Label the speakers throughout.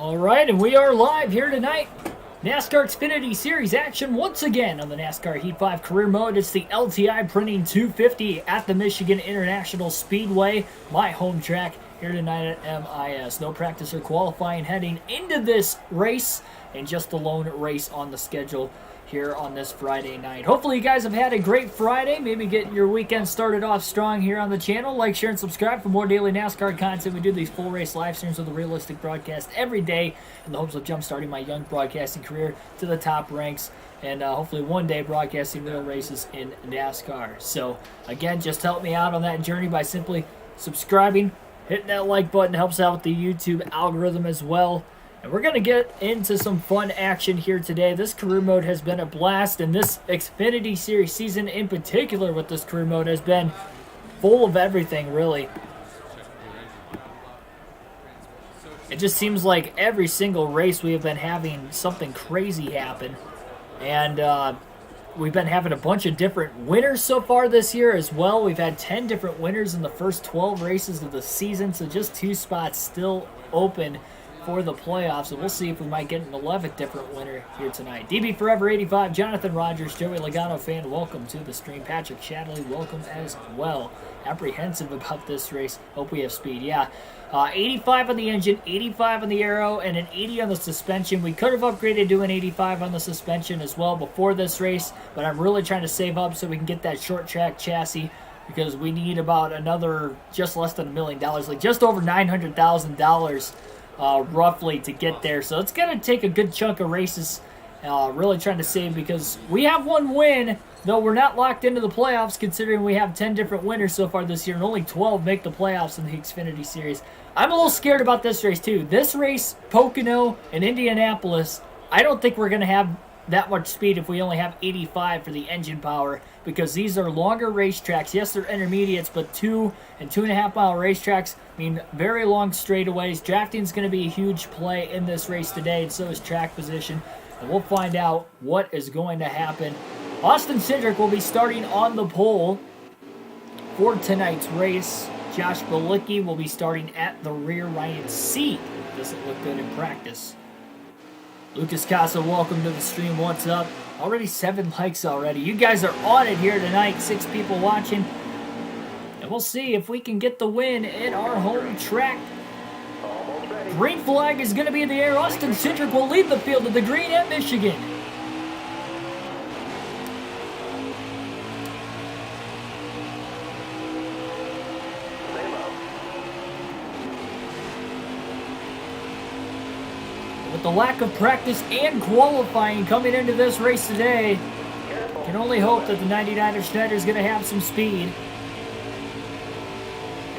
Speaker 1: All right, and we are live here tonight. NASCAR Xfinity Series action once again on the NASCAR Heat 5 Career Mode. It's the LTI Printing 250 at the Michigan International Speedway, my home track here tonight at MIS. No practice or qualifying heading into this race, and just the lone race on the schedule here on this Friday night. Hopefully you guys have had a great Friday, maybe getting your weekend started off strong here on the channel. Like, share, and subscribe for more daily NASCAR content. We do these full race live streams with a realistic broadcast every day in the hopes of jump-starting my young broadcasting career to the top ranks, and hopefully one day broadcasting real races in NASCAR. So again, just help me out on that journey by simply subscribing, hitting that like button. Helps out with the YouTube algorithm as well. And we're going to get into some fun action here today. This career mode has been a blast, and this Xfinity Series season in particular with this career mode has been full of everything, really. It just seems like every single race we have been having something crazy happen. And we've been having a bunch of different winners so far this year as well. We've had 10 different winners in the first 12 races of the season, so just 2 spots still open for the playoffs, and we'll see if we might get an 11th different winner here tonight. DB Forever 85, Jonathan Rogers, Joey Logano fan, welcome to the stream. Patrick Shadley, welcome as well. Apprehensive about this race. Hope we have speed. Yeah, 85 on the engine, 85 on the aero, and an 80 on the suspension. We could have upgraded to an 85 on the suspension as well before this race, but I'm really trying to save up so we can get that short track chassis, because we need about another just less than $1 million, like just over $900,000 roughly to get there. So it's going to take a good chunk of races, really trying to save, because we have one win, though we're not locked into the playoffs considering we have 10 different winners so far this year and only 12 make the playoffs in the Xfinity Series. I'm a little scared about this race too. This race, Pocono and Indianapolis, I don't think we're going to have that much speed if we only have 85 for the engine power, because these are longer racetracks. Yes, they're intermediates, but 2 and 2.5 mile racetracks mean very long straightaways. Drafting is going to be a huge play in this race today, and so is track position, and we'll find out what is going to happen. Austin Cindric will be starting on the pole for tonight's race. Josh Bilicki will be starting at the rear. Ryan Seat doesn't look good in practice. Lucas Casa, welcome to the stream. What's up? Already 7 likes already. You guys are on it here tonight. 6 people watching. And we'll see if we can get the win in our home track. Green flag is going to be in the air. Austin Cindric will lead the field to the green at Michigan. With the lack of practice and qualifying coming into this race today, can only hope that the 99er Schneider is going to have some speed.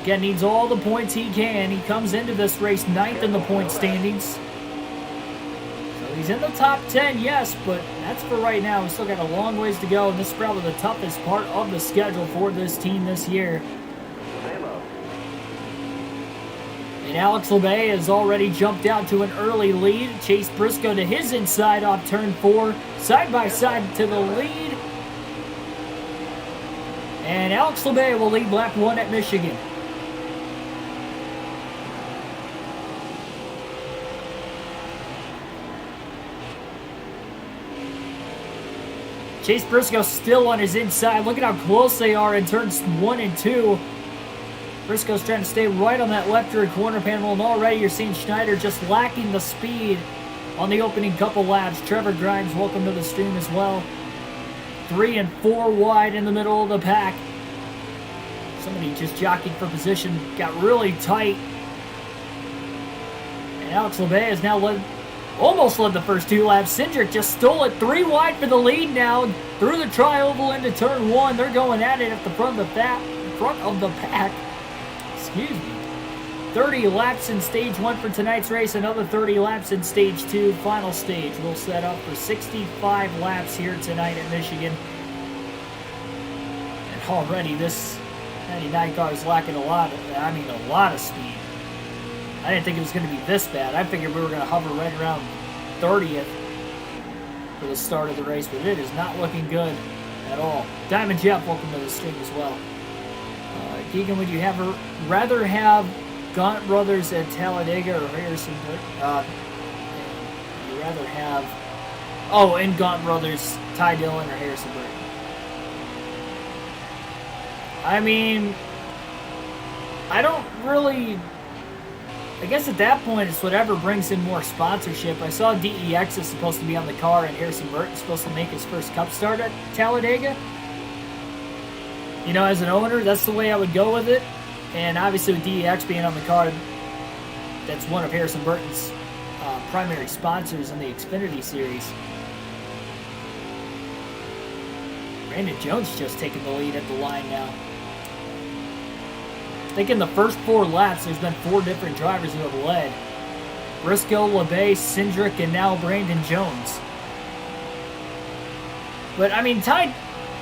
Speaker 1: Again, needs all the points he can. He comes into this race 9th in the point standings. So he's in the top 10, yes, but that's for right now. We've still got a long ways to go, and this is probably the toughest part of the schedule for this team this year. And Alex LeMay has already jumped out to an early lead. Chase Briscoe to his inside off turn 4. Side by side to the lead. And Alex LeMay will lead lap 1 at Michigan. Chase Briscoe still on his inside. Look at how close they are in turns 1 and 2. Briscoe's trying to stay right on that left rear corner panel, and already you're seeing Schneider just lacking the speed on the opening couple laps. Trevor Grimes, welcome to the stream as well. 3 and 4 wide in the middle of the pack. Somebody just jockeying for position, got really tight. And Alex LeMay has now almost led the first 2 laps. Cindric just stole it 3 wide for the lead now. Through the tri-oval into turn 1. They're going at it at the front of the pack. Excuse me. 30 laps in stage 1 for tonight's race. Another 30 laps in stage 2. Final stage. We'll set up for 65 laps here tonight at Michigan. And already this 99 car is lacking a lot of speed. I didn't think it was going to be this bad. I figured we were going to hover right around 30th for the start of the race, but it is not looking good at all. Diamond Jeff, welcome to the stream as well. Keegan, would you rather have Gaunt Brothers at Talladega or Harrison? rather have? Oh, and Gaunt Brothers, Ty Dillon or Harrison Burton. I mean, I don't really... I guess at that point, it's whatever brings in more sponsorship. I saw DEX is supposed to be on the car, and Harrison Burton's supposed to make his first Cup start at Talladega. You know, as an owner, that's the way I would go with it. And obviously with DEX being on the car, that's one of Harrison Burton's primary sponsors in the Xfinity series. Brandon Jones just taking the lead at the line now. I think in the first 4 laps, there's been 4 different drivers who have led. Briscoe, LeBay, Cindric, and now Brandon Jones. But, I mean,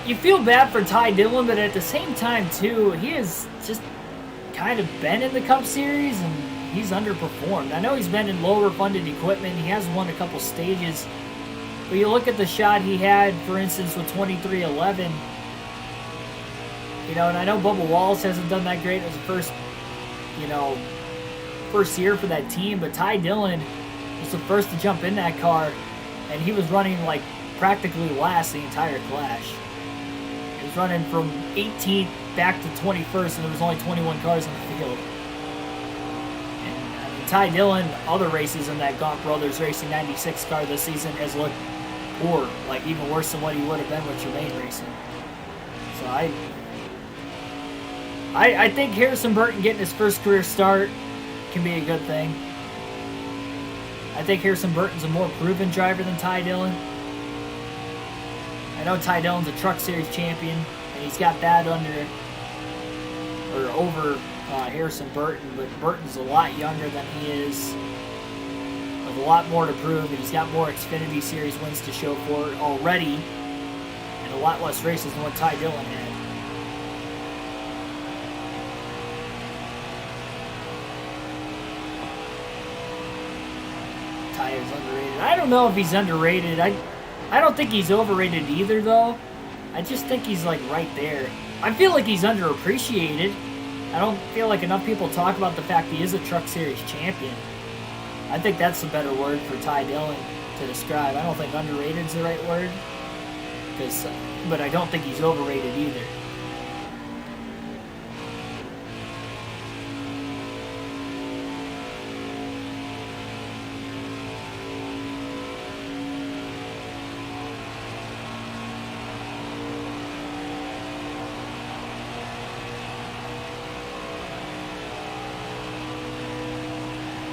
Speaker 1: you feel bad for Ty Dillon, but at the same time, too, he has just kind of been in the Cup Series, and he's underperformed. I know he's been in lower-funded equipment. He has won a couple stages. But you look at the shot he had, for instance, with 2311. You know, and I know Bubba Wallace hasn't done that great. It was the first year for that team. But Ty Dillon was the first to jump in that car, and he was running like practically last the entire clash. He was running from 18th back to 21st, and there was only 21 cars in the field. And I mean, Ty Dillon, other races in that Gaunt Brothers Racing 96 car this season has looked poor, like even worse than what he would have been with Tremaine Racing. So I think Harrison Burton getting his first career start can be a good thing. I think Harrison Burton's a more proven driver than Ty Dillon. I know Ty Dillon's a Truck Series champion, and he's got that over Harrison Burton, but Burton's a lot younger than he is, with a lot more to prove, and he's got more Xfinity Series wins to show for it already, and a lot less races than what Ty Dillon had. Ty is underrated. I don't know if he's underrated. I don't think he's overrated either, though. I just think he's like right there. I feel like he's underappreciated. I don't feel like enough people talk about the fact he is a Truck Series champion. I think that's the better word for Ty Dillon to describe. I don't think underrated is the right word, but I don't think he's overrated either.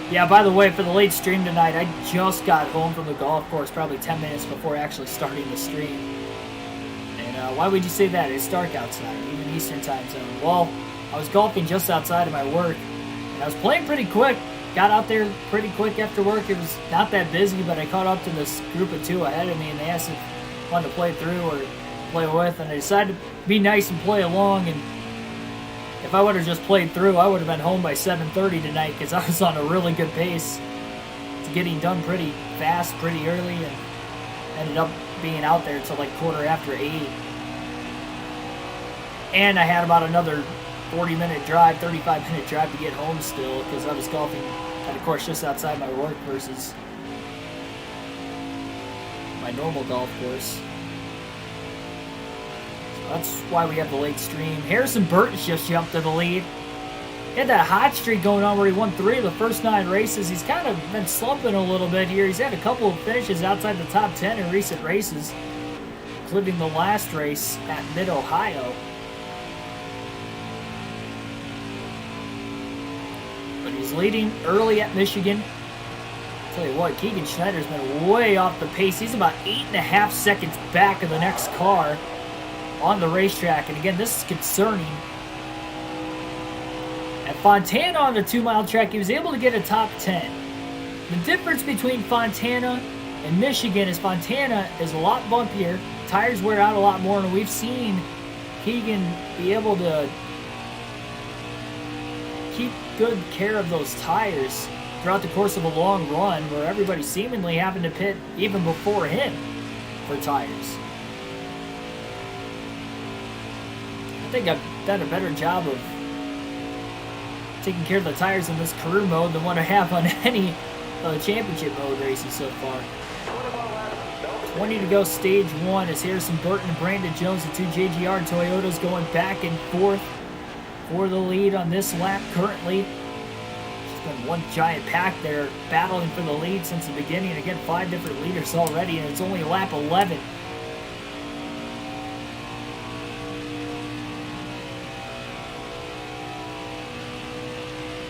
Speaker 1: Yeah, by the way, for the late stream tonight, I just got home from the golf course probably 10 minutes before actually starting the stream. And why would you say that? It's dark outside, even Eastern time zone. Well, I was golfing just outside of my work, and I was playing pretty quick. Got out there pretty quick after work. It was not that busy, but I caught up to this group of 2 ahead of me, and they asked if I wanted to play through or play with, and I decided to be nice and play along, and if I would have just played through, I would have been home by 7:30 tonight because I was on a really good pace. It's getting done pretty fast, pretty early, and ended up being out there until like 8:15. And I had about another 40-minute drive, 35-minute drive to get home still because I was golfing at a course just outside my work versus my normal golf course. That's why we have the late stream. Harrison Burton's just jumped to the lead. He had that hot streak going on where he won 3 of the first 9 races. He's kind of been slumping a little bit here. He's had a couple of finishes outside the top 10 in recent races, including the last race at Mid-Ohio. But he's leading early at Michigan. I'll tell you what, Keegan Schneider's been way off the pace. He's about 8.5 seconds back of the next car on the racetrack, and again, this is concerning. At Fontana on the 2-mile track, he was able to get a top 10. The difference between Fontana and Michigan is Fontana is a lot bumpier, tires wear out a lot more, and we've seen Keegan be able to keep good care of those tires throughout the course of a long run where everybody's seemingly having to pit even before him for tires. I think I've done a better job of taking care of the tires in this career mode than what I have on any championship mode races so far. 20 to go, stage 1 as Harrison Burton and Brandon Jones, the two JGR Toyotas, going back and forth for the lead on this lap currently. It's been one giant pack there battling for the lead since the beginning. Again, 5 different leaders already, and it's only lap 11.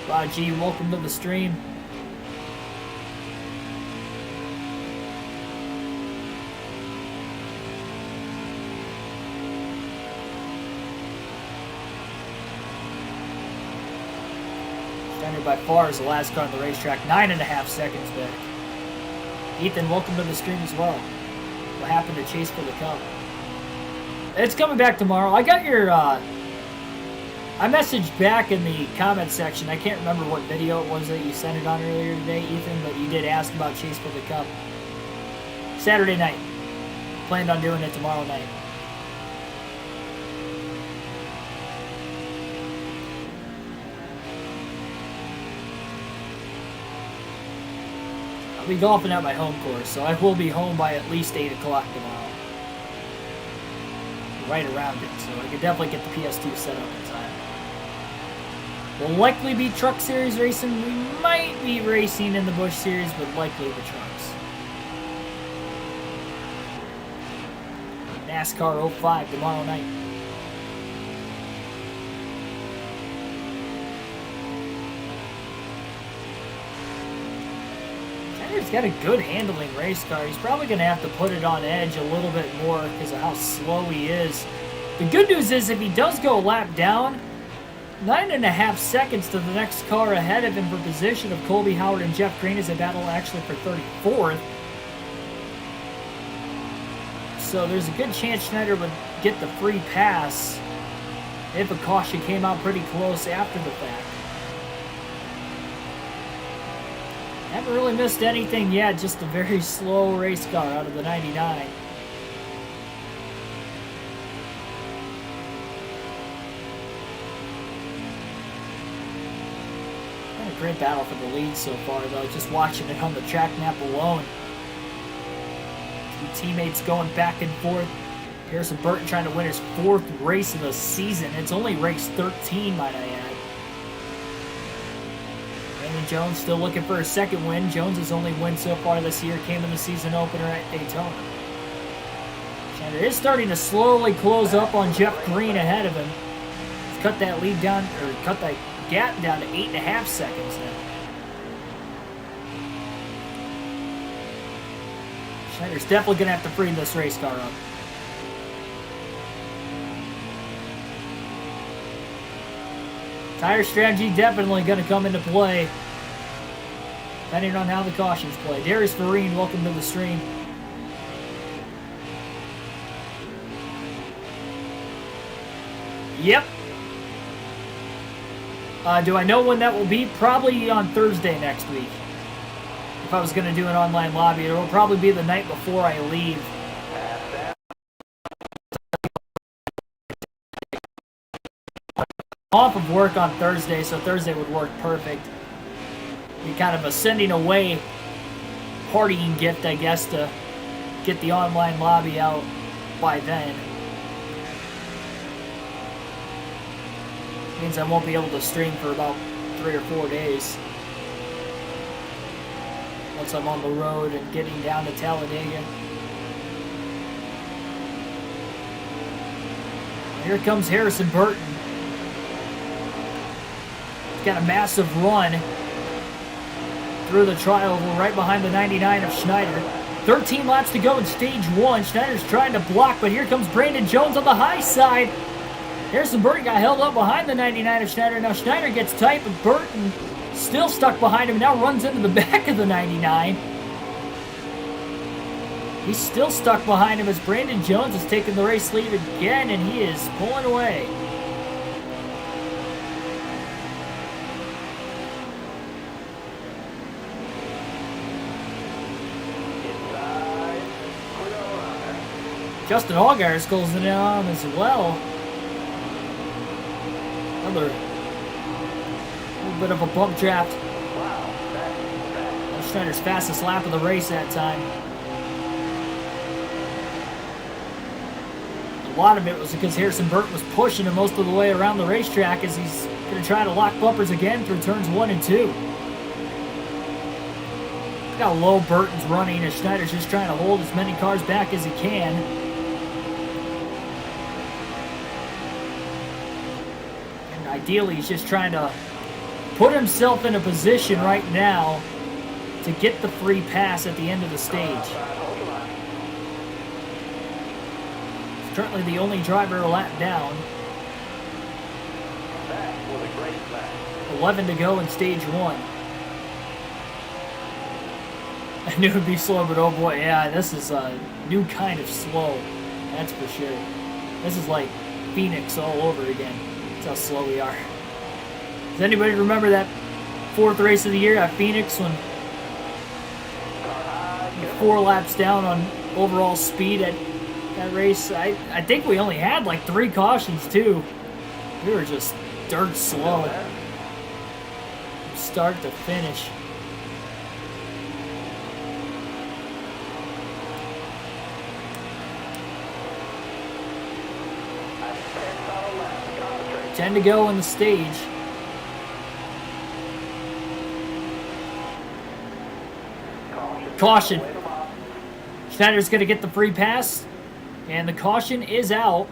Speaker 1: Raji, welcome to the stream. Steiner by far is the last car on the racetrack, 9.5 seconds back. Ethan, welcome to the stream as well. What happened to Chase for the Cup? It's coming back tomorrow. I got your, I messaged back in the comment section. I can't remember what video it was that you sent it on earlier today, Ethan, but you did ask about Chase for the Cup. Saturday night. Planned on doing it tomorrow night. I'll be golfing at my home course, so I will be home by at least 8 o'clock tomorrow. Right around it, so I could definitely get the PS2 set up in time. We'll likely be Truck Series racing. We might be racing in the Busch Series, but likely the trucks. NASCAR 05 tomorrow night. Tanner's got a good handling race car. He's probably going to have to put it on edge a little bit more because of how slow he is. The good news is if he does go a lap down, 9.5 seconds to the next car ahead of him for position of Colby Howard and Jeff Green as they battle actually for 34th. So there's a good chance Schneider would get the free pass if a caution came out pretty close after the fact. Haven't really missed anything yet, just a very slow race car out of the 99. Great battle for the lead so far, though. Just watching it on the track map alone. Two teammates going back and forth. Harrison Burton trying to win his 4th race of the season. It's only race 13, might I add. Brandon Jones still looking for a 2nd win. Jones' only win so far this year came in the season opener at Daytona. Schneider is starting to slowly close up on Jeff Green ahead of him. He's cut that lead down, or cut that gap down to 8.5 seconds now. Schneider's definitely going to have to free this race car up. Tire strategy definitely going to come into play, depending on how the cautions play. Darius Vereen, welcome to the stream. Yep. Do I know when that will be? Probably on Thursday next week. If I was going to do an online lobby, it will probably be the night before I leave. Off of work on Thursday, so Thursday would work perfect. Be kind of a sending away partying gift, I guess, to get the online lobby out by then. Means I won't be able to stream for about 3 or 4 days. Once I'm on the road and getting down to Talladega. Here comes Harrison Burton. He's got a massive run through the trioval right behind the 99 of Schneider. 13 laps to go in stage 1. Schneider's trying to block, but here comes Brandon Jones on the high side. Harrison Burton got held up behind the 99 of Schneider. Now Schneider gets tight, but Burton still stuck behind him. Now runs into the back of the 99. He's still stuck behind him as Brandon Jones is taking the race lead again, and he is pulling away. Justin Allgaier is closing in on him as well. Another little bit of a bump draft. Schneider's fastest lap of the race that time. A lot of it was because Harrison Burton was pushing him most of the way around the racetrack as he's going to try to lock bumpers again through turns 1 and 2. Look how low Burton's running as Schneider's just trying to hold as many cars back as he can. And ideally, he's just trying to put himself in a position right now to get the free pass at the end of the stage. He's currently the only driver a lap down. 11 to go in stage 1. I knew it would be slow, but oh boy, yeah, this is a new kind of slow. That's for sure. This is like Phoenix all over again. That's how slow we are. Does anybody remember that 4th race of the year at Phoenix when 4 laps down on overall speed at that race? I think we only had like 3 cautions too. We were just dirt slow. From start to finish. Ten to go in the stage. Caution. Schneider's going to get the free pass, and the caution is out.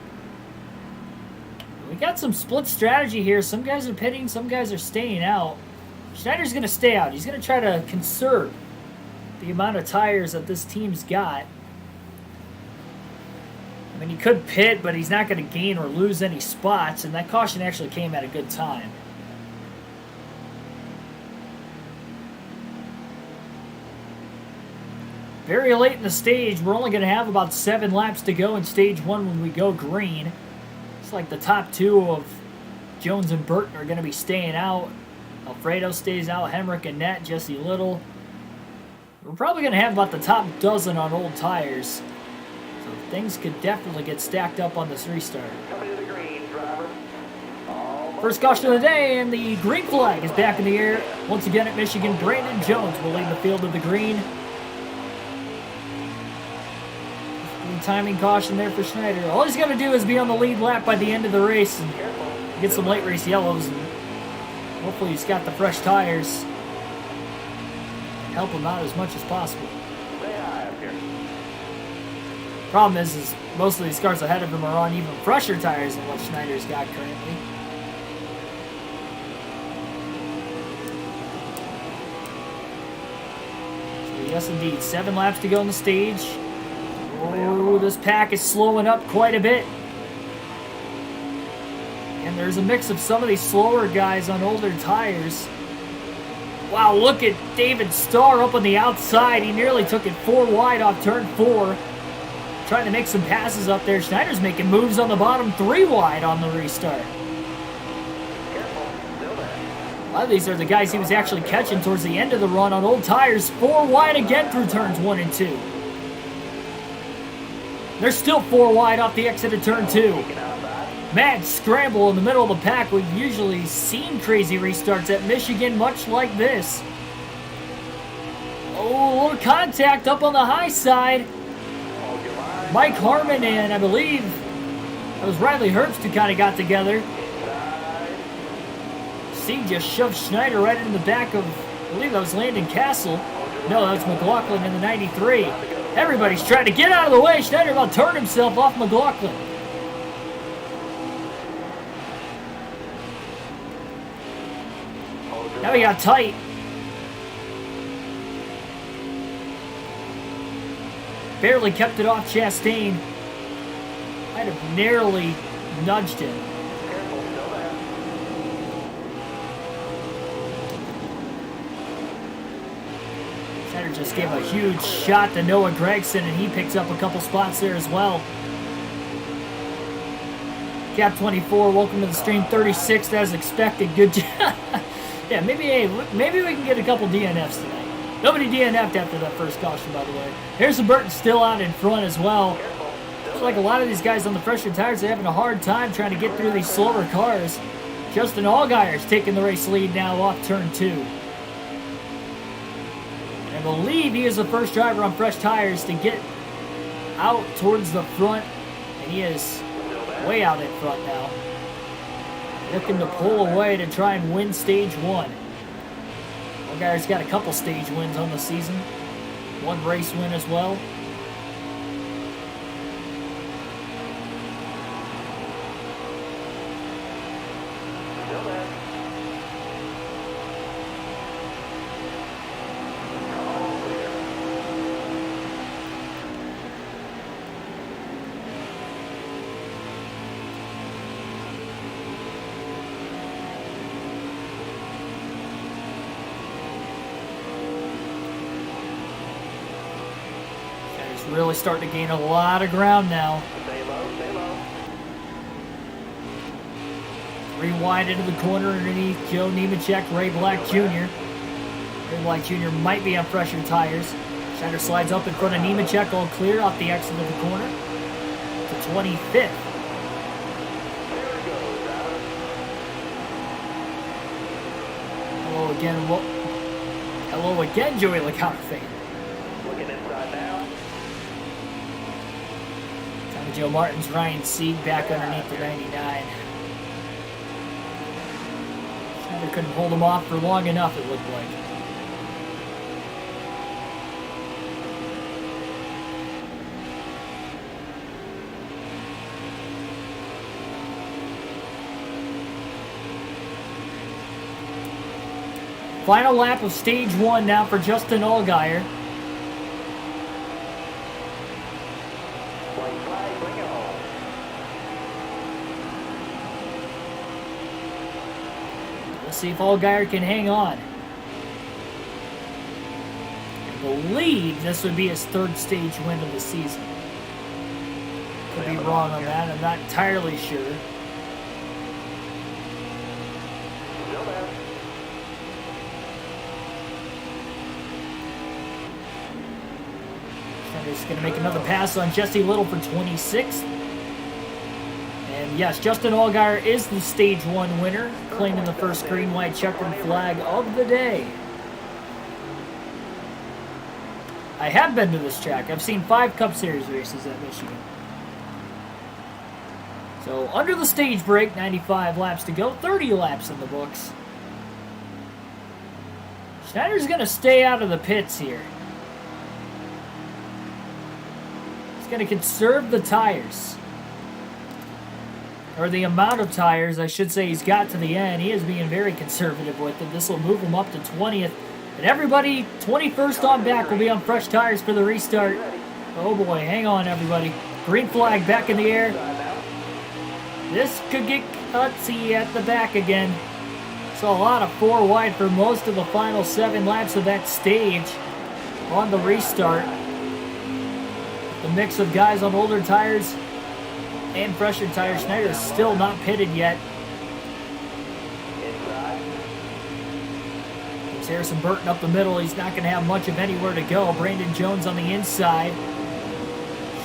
Speaker 1: We got some split strategy here. Some guys are pitting, some guys are staying out. Schneider's going to stay out. He's going to try to conserve the amount of tires that this team's got. I mean, he could pit, but he's not going to gain or lose any spots, and that caution actually came at a good time. Very late in the stage, we're only going to have about 7 laps to go in stage 1 when we go green. It's like the top 2 of Jones and Burton are going to be staying out. Alfredo stays out, Hemrick and Nett, Jesse Little. We're probably going to have about the top dozen on old tires. So things could definitely get stacked up on this restart. First caution of the day, and the green flag is back in the air. Once again at Michigan, Brandon Jones will lead the field of the green. Timing caution there for Schneider. All he's got to do is be on the lead lap by the end of the race and get some late race yellows. And hopefully he's got the fresh tires and help him out as much as possible. Problem is most of these cars ahead of him are on even fresher tires than what Schneider's got currently. So yes, indeed, 7 laps to go on the stage. Oh, this pack is slowing up quite a bit. And there's a mix of some of these slower guys on older tires. Wow, look at David Starr up on the outside. He nearly took it 4 wide off turn 4. Trying to make some passes up there. Schneider's making moves on the bottom 3 wide on the restart. A lot of these are the guys he was actually catching towards the end of the run on old tires. 4 wide again through turns 1 and 2. They're still 4 wide off the exit of turn 2. Mad scramble in the middle of the pack. We've usually seen crazy restarts at Michigan, much like this. Oh, a little contact up on the high side. Mike Harmon and I believe it was Riley Herbst who kind of got together. Steve just shoved Schneider right in the back of, I believe that was Landon Castle. No, that was McLaughlin in the 93. Everybody's trying to get out of the way. Schneider about turned himself off McLaughlin. Now he got tight. Barely kept it off Chastain. Might have narrowly nudged him. Schneider just gave a huge shot to Noah Gragson, and he picks up a couple spots there as well. Cap 24, welcome to the stream. 36th as expected. Good job. Yeah, maybe we can get a couple DNFs tonight. Nobody DNF'd after that first caution, by the way. Harrison Burton still out in front as well. Looks like a lot of these guys on the fresher tires are having a hard time trying to get through these slower cars. Justin Allgaier's taking the race lead now off turn 2. believe he is the first driver on fresh tires to get out towards the front, and he is way out in front now. Looking to pull away to try and win stage 1. Allgaier's got a couple stage wins on the season. 1 race win as well. Really starting to gain a lot of ground now.
Speaker 2: Stay low, stay low.
Speaker 1: 3 wide into the corner underneath Joe Nemechek, Ray Black Jr. Ray Black Jr. might be on fresher tires. Schneider slides up in front of Nemechek, all clear off the exit of the corner to 25th. Hello again, Joey Logano fan.
Speaker 2: Looking inside now.
Speaker 1: Joe Martin's Ryan Sieg back underneath the 99. Schneider couldn't hold him off for long enough, it looked like. Final lap of stage 1 now for Justin Allgaier. See if Allgaier can hang on. I believe this would be his 3rd stage win of the season. Could be wrong on that. I'm not entirely sure. Schneider's going to make another pass on Jesse Little for 26th. And yes, Justin Allgaier is the stage 1 winner, claiming the first green, white, checkered flag of the day. I have been to this track. I've seen 5 Cup Series races at Michigan. So under the stage break, 95 laps to go, 30 laps in the books. Schneider's going to stay out of the pits here. He's going to conserve the tires. Or the amount of tires, I should say, he's got to the end. He is being very conservative with it. This will move him up to 20th. And everybody, 21st on back, will be on fresh tires for the restart. Oh boy, hang on everybody. Green flag back in the air. This could get cutsy at the back again. Saw a lot of 4 wide for most of the final 7 laps of that stage on the restart. The mix of guys on older tires and fresher tires. Schneider is still not pitted yet. There's Harrison Burton up the middle. He's not going to have much of anywhere to go. Brandon Jones on the inside.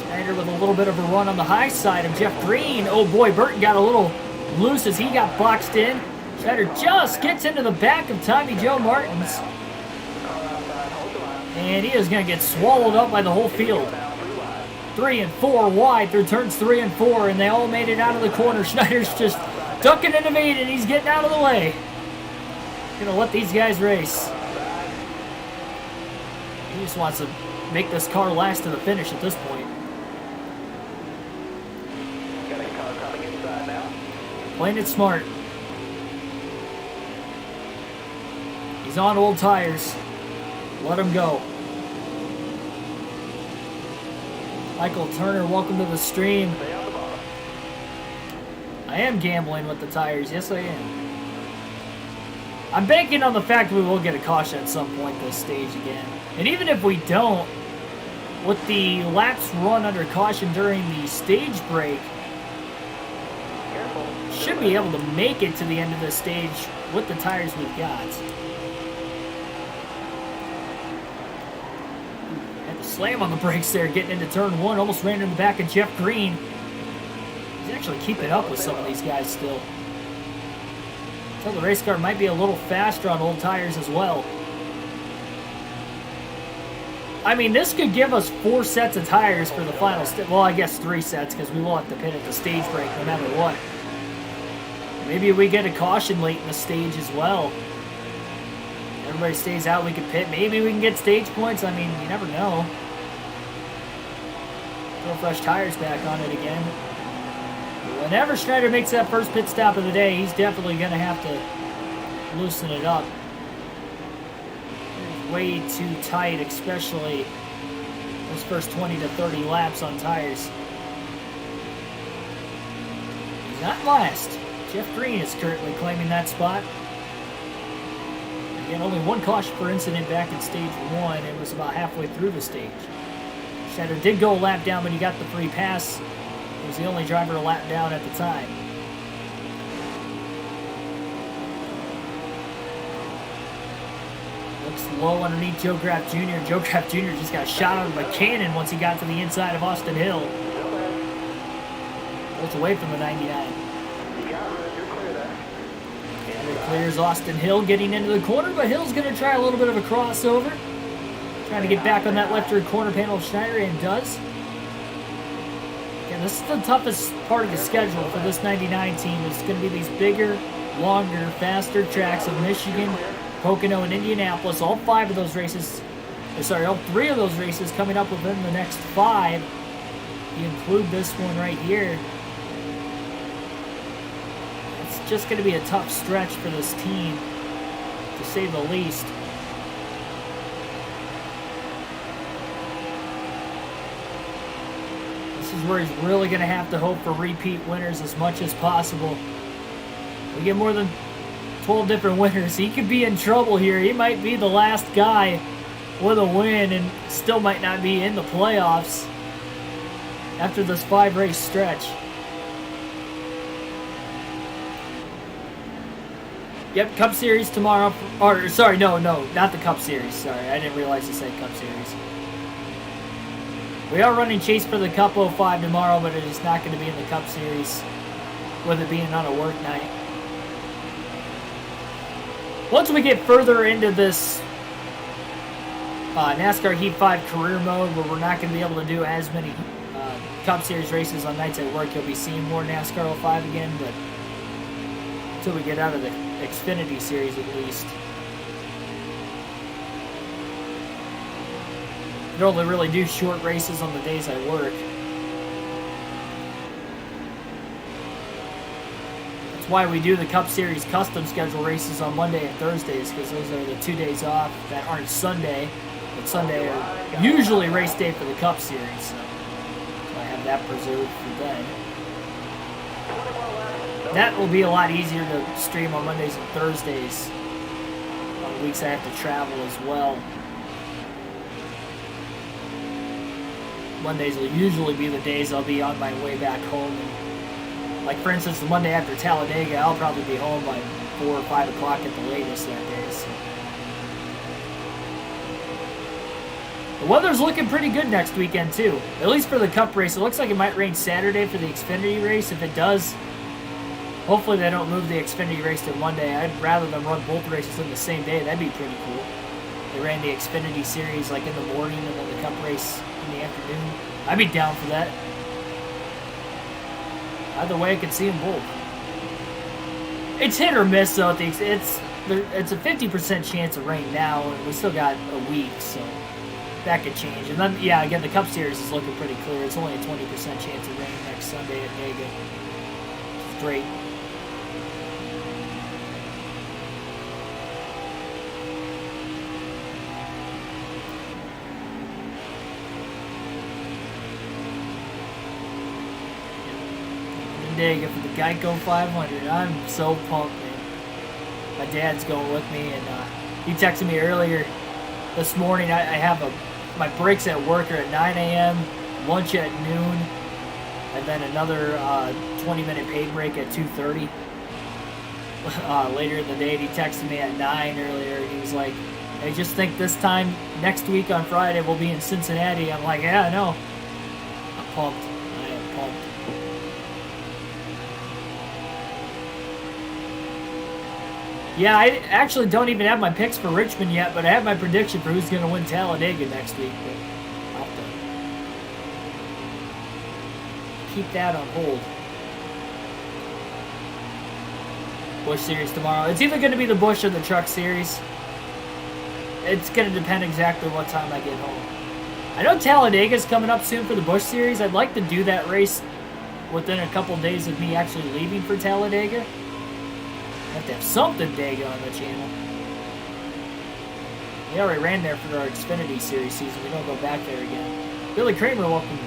Speaker 1: Schneider with a little bit of a run on the high side of Jeff Green. Oh boy, Burton got a little loose as he got boxed in. Schneider just gets into the back of Tommy Joe Martins. And he is going to get swallowed up by the whole field. 3 and 4 wide through turns 3 and 4, and they all made it out of the corner. Schneider's just ducking into me, and he's getting out of the way. Gonna let these guys race. He just wants to make this car last to the finish at this point.
Speaker 2: Got a car coming inside now.
Speaker 1: Playing it smart. He's on old tires. Let him go. Michael Turner, welcome to the stream. I am gambling with the tires. Yes, I am. I'm banking on the fact we will get a caution at some point this stage again. And even if we don't, with the laps run under caution during the stage break, should be able to make it to the end of the stage with the tires we've got. Slam on the brakes there, getting into turn 1. Almost ran in the back of Jeff Green. He's actually keeping up with some of these guys still. So the race car might be a little faster on old tires as well. I mean, this could give us 4 sets of tires for the final well, I guess 3 sets because we will have to pit at the stage break no matter what. Maybe we get a caution late in the stage as well. Everybody stays out, we can pit. Maybe we can get stage points. I mean, you never know. Throw fresh tires back on it again. Whenever Schneider makes that first pit stop of the day, he's definitely going to have to loosen it up. It's way too tight, especially those first 20 to 30 laps on tires. He's not last. Jeff Green is currently claiming that spot. Again, only 1 caution per incident back in stage 1. It was about halfway through the stage. Schneider did go a lap down, but he got the free pass. He was the only driver a lap down at the time. Looks low underneath Joe Graff Jr. Joe Graff Jr. just got shot out of a cannon once he got to the inside of Austin Hill. Pulls away from the 99. Clears Austin Hill getting into the corner, but Hill's going to try a little bit of a crossover. Trying to get back on that left rear corner panel of Schneider, and does. Again, this is the toughest part of the schedule for this 99 team. It's going to be these bigger, longer, faster tracks of Michigan, Pocono, and Indianapolis. All 5 of those races, all 3 of those races coming up within the next 5. You include this one right here. Just going to be a tough stretch for this team, to say the least. This is where he's really going to have to hope for repeat winners as much as possible. We get more than 12 different winners. He could be in trouble here. He might be the last guy with a win and still might not be in the playoffs after this 5-race stretch. Yep, Cup Series tomorrow. Or, sorry, no, not the Cup Series. Sorry, I didn't realize it said Cup Series. We are running Chase for the Cup 05 tomorrow, but it is not going to be in the Cup Series, with it being on a work night. Once we get further into this NASCAR Heat 5 career mode, where we're not going to be able to do as many Cup Series races on nights at work, you'll be seeing more NASCAR 05 again, but until we get out of the Xfinity series at least. I don't really do short races on the days I work. That's why we do the Cup Series custom schedule races on Monday and Thursdays, because those are the 2 days off that aren't Sunday. But Sunday are usually race day for the Cup Series. So I have that preserved for then. That will be a lot easier to stream on Mondays and Thursdays. On weeks I have to travel as well. Mondays will usually be the days I'll be on my way back home. And like, for instance, the Monday after Talladega, I'll probably be home by 4 or 5 o'clock at the latest that day. So. The weather's looking pretty good next weekend, too. At least for the Cup race. It looks like it might rain Saturday for the Xfinity race. If it does, hopefully they don't move the Xfinity race to Monday. I'd rather them run both races in the same day. That'd be pretty cool. They ran the Xfinity series like in the morning and then the Cup race in the afternoon. I'd be down for that. Either way, I could see them both. It's hit or miss, though. It's a 50% chance of rain now, and we still got a week, so that could change. And then, yeah, again, the Cup Series is looking pretty clear. It's only a 20% chance of rain next Sunday at Vega. It's great. Vega for the Geico 500. I'm so pumped, man. My dad's going with me, and he texted me earlier this morning. I have my breaks at work are at 9 a.m., lunch at noon, and then another 20-minute paid break at 2:30. Later in the day, he texted me at 9 earlier, and he was like, "Hey, just think this time next week on Friday we'll be in Cincinnati." I'm like, "Yeah, I know." I'm pumped. I am pumped. Yeah, I actually don't even have my picks for Richmond yet, but I have my prediction for who's going to win Talladega next week. But I'll have to keep that on hold. Busch Series tomorrow. It's either going to be the Busch or the Truck Series. It's going to depend exactly what time I get home. I know Talladega's coming up soon for the Busch Series. I'd like to do that race within a couple days of me actually leaving for Talladega. I have to have something Dega on the channel. We already ran there for our Xfinity Series season. We don't go back there again. Billy Kramer, welcome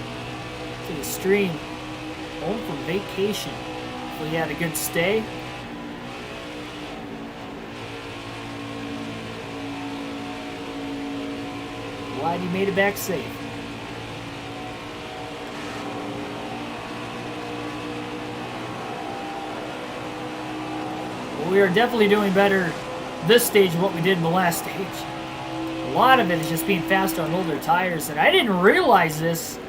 Speaker 1: to the stream. Home from vacation. Hopefully you had a good stay. Glad you made it back safe. Well, we are definitely doing better this stage than what we did in the last stage. A lot of it is just being faster on older tires, and I didn't realize this.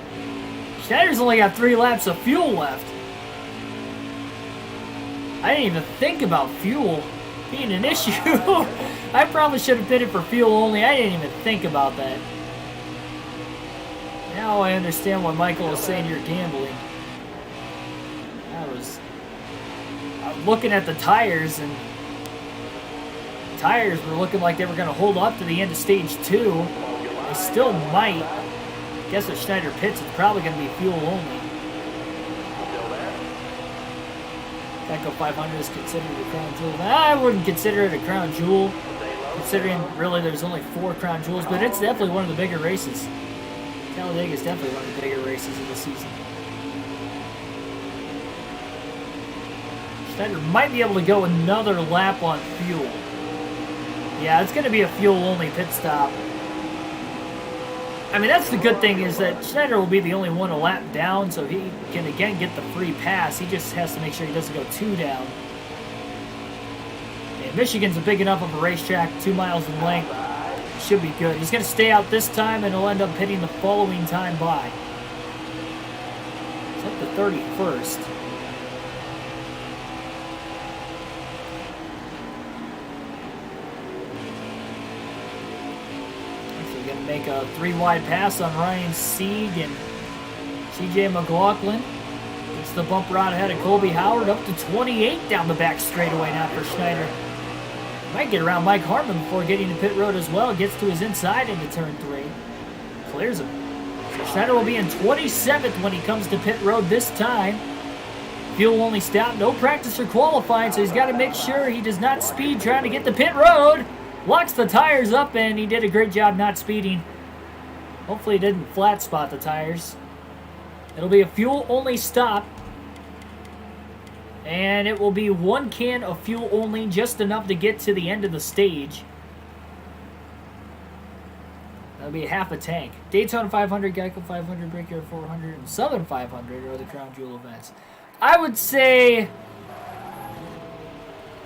Speaker 1: Schneider's only got 3 laps of fuel left. I didn't even think about fuel being an issue. I probably should have pitted for fuel only. I didn't even think about that. Now I understand why Michael was saying you're gambling. I was looking at the tires, and the tires were looking like they were going to hold up to the end of stage 2. They still might. I guess if Schneider pits, it's probably going to be fuel only. Geico 500 is considered a crown jewel. I wouldn't consider it a crown jewel, considering really there's only 4 crown jewels, but it's definitely one of the bigger races. Talladega is definitely one of the bigger races of the season. Schneider might be able to go another lap on fuel. Yeah, it's going to be a fuel-only pit stop. I mean, that's the good thing, is that Schneider will be the only one a lap down, so he can again get the free pass. He just has to make sure he doesn't go 2 down. And Michigan's a big enough of a racetrack, 2 miles in length. Should be good. He's going to stay out this time, and he'll end up pitting the following time by. It's up to 31st. Actually going to make a 3-wide pass on Ryan Sieg and CJ McLaughlin. It's the bump route ahead of Colby Howard, up to 28 down the back straightaway now for Schneider. Might get around Mike Hartman before getting to pit road as well. Gets to his inside into turn 3. Clears him. So Schneider will be in 27th when he comes to pit road this time. Fuel only stop. No practice or qualifying, so he's got to make sure he does not speed trying to get to pit road. Locks the tires up, and he did a great job not speeding. Hopefully he didn't flat spot the tires. It'll be a fuel only stop. And it will be 1 can of fuel only, just enough to get to the end of the stage. That'll be half a tank. Daytona 500, Geico 500, Brickyard 400, and Southern 500 are the Crown Jewel events. I would say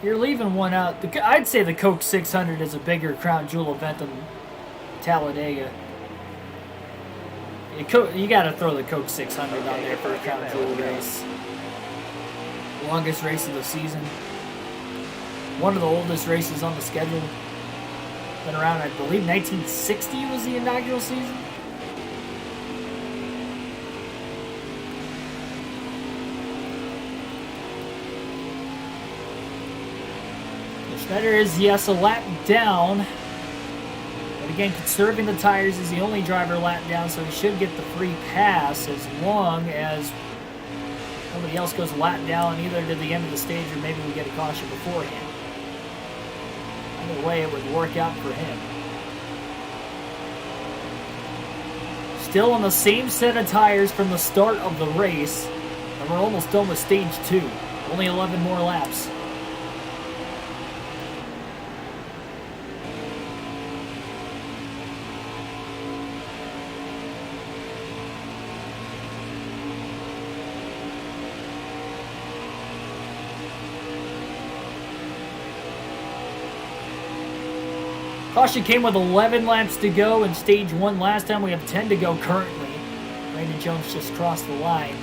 Speaker 1: you're leaving one out. I'd say the Coke 600 is a bigger Crown Jewel event than Talladega. You got to throw the Coke 600 on there for a Crown Jewel race. Longest race of the season. One of the oldest races on the schedule. Been around, I believe, 1960 was the inaugural season. Schneider is, yes, a lap down. But again, conserving the tires is the only driver lap down, so he should get the free pass as long as nobody else goes lap down either to the end of the stage, or maybe we get a caution beforehand. Either way, it would work out for him. Still on the same set of tires from the start of the race, and we're almost done with stage 2. Only 11 more laps. Caution came with 11 laps to go in stage 1 last time. We have 10 to go currently. Brandon Jones just crossed the line.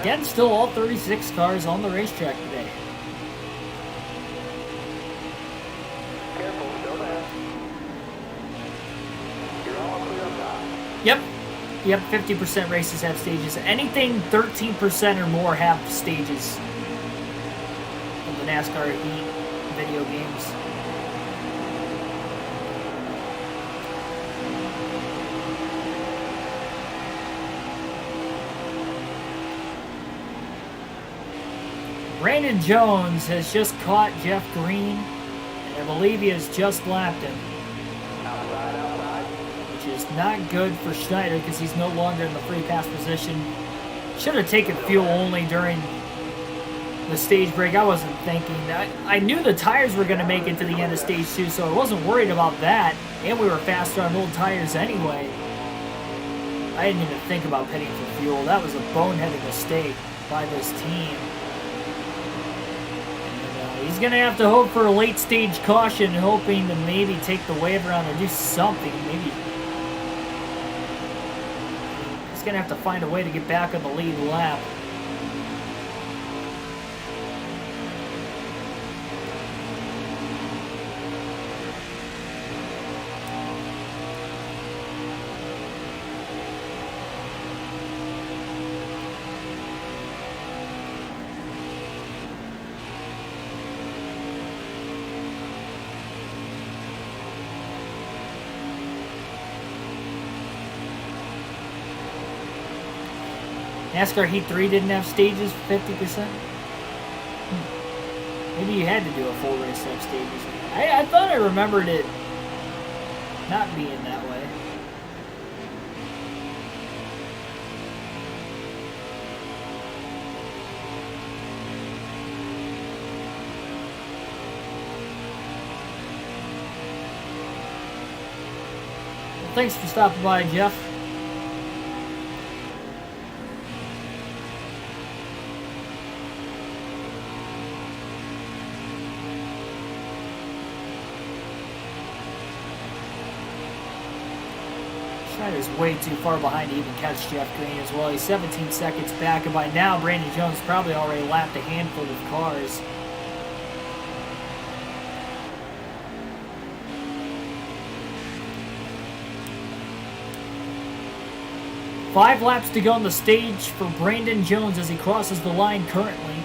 Speaker 1: Again, still all 36 cars on the racetrack today.
Speaker 2: Careful, still there. You're all clear up top.
Speaker 1: Yep. Yep, 50% races have stages. Anything 13% or more have stages in the NASCAR Heat video games. Brandon Jones has just caught Jeff Green, and I believe he has just lapped him.
Speaker 2: Outside.
Speaker 1: Which is not good for Schneider because he's no longer in the free pass position. Should have taken fuel only during the stage break. I wasn't thinking. I knew the tires were going to make it to the end of stage 2, so I wasn't worried about that. And we were faster on old tires anyway. I didn't even think about pitting for fuel. That was a boneheaded mistake by this team. He's going to have to hope for a late stage caution, hoping to maybe take the wave around or do something. Maybe he's going to have to find a way to get back on the lead lap. NASCAR Heat 3 didn't have stages, 50%? Maybe you had to do a full race to have stages. I thought I remembered it not being that way. Well, thanks for stopping by, Jeff. Schneider's way too far behind to even catch Jeff Green as well. He's 17 seconds back, and by now Brandon Jones probably already lapped a handful of cars. Five laps to go on the stage for Brandon Jones as he crosses the line currently.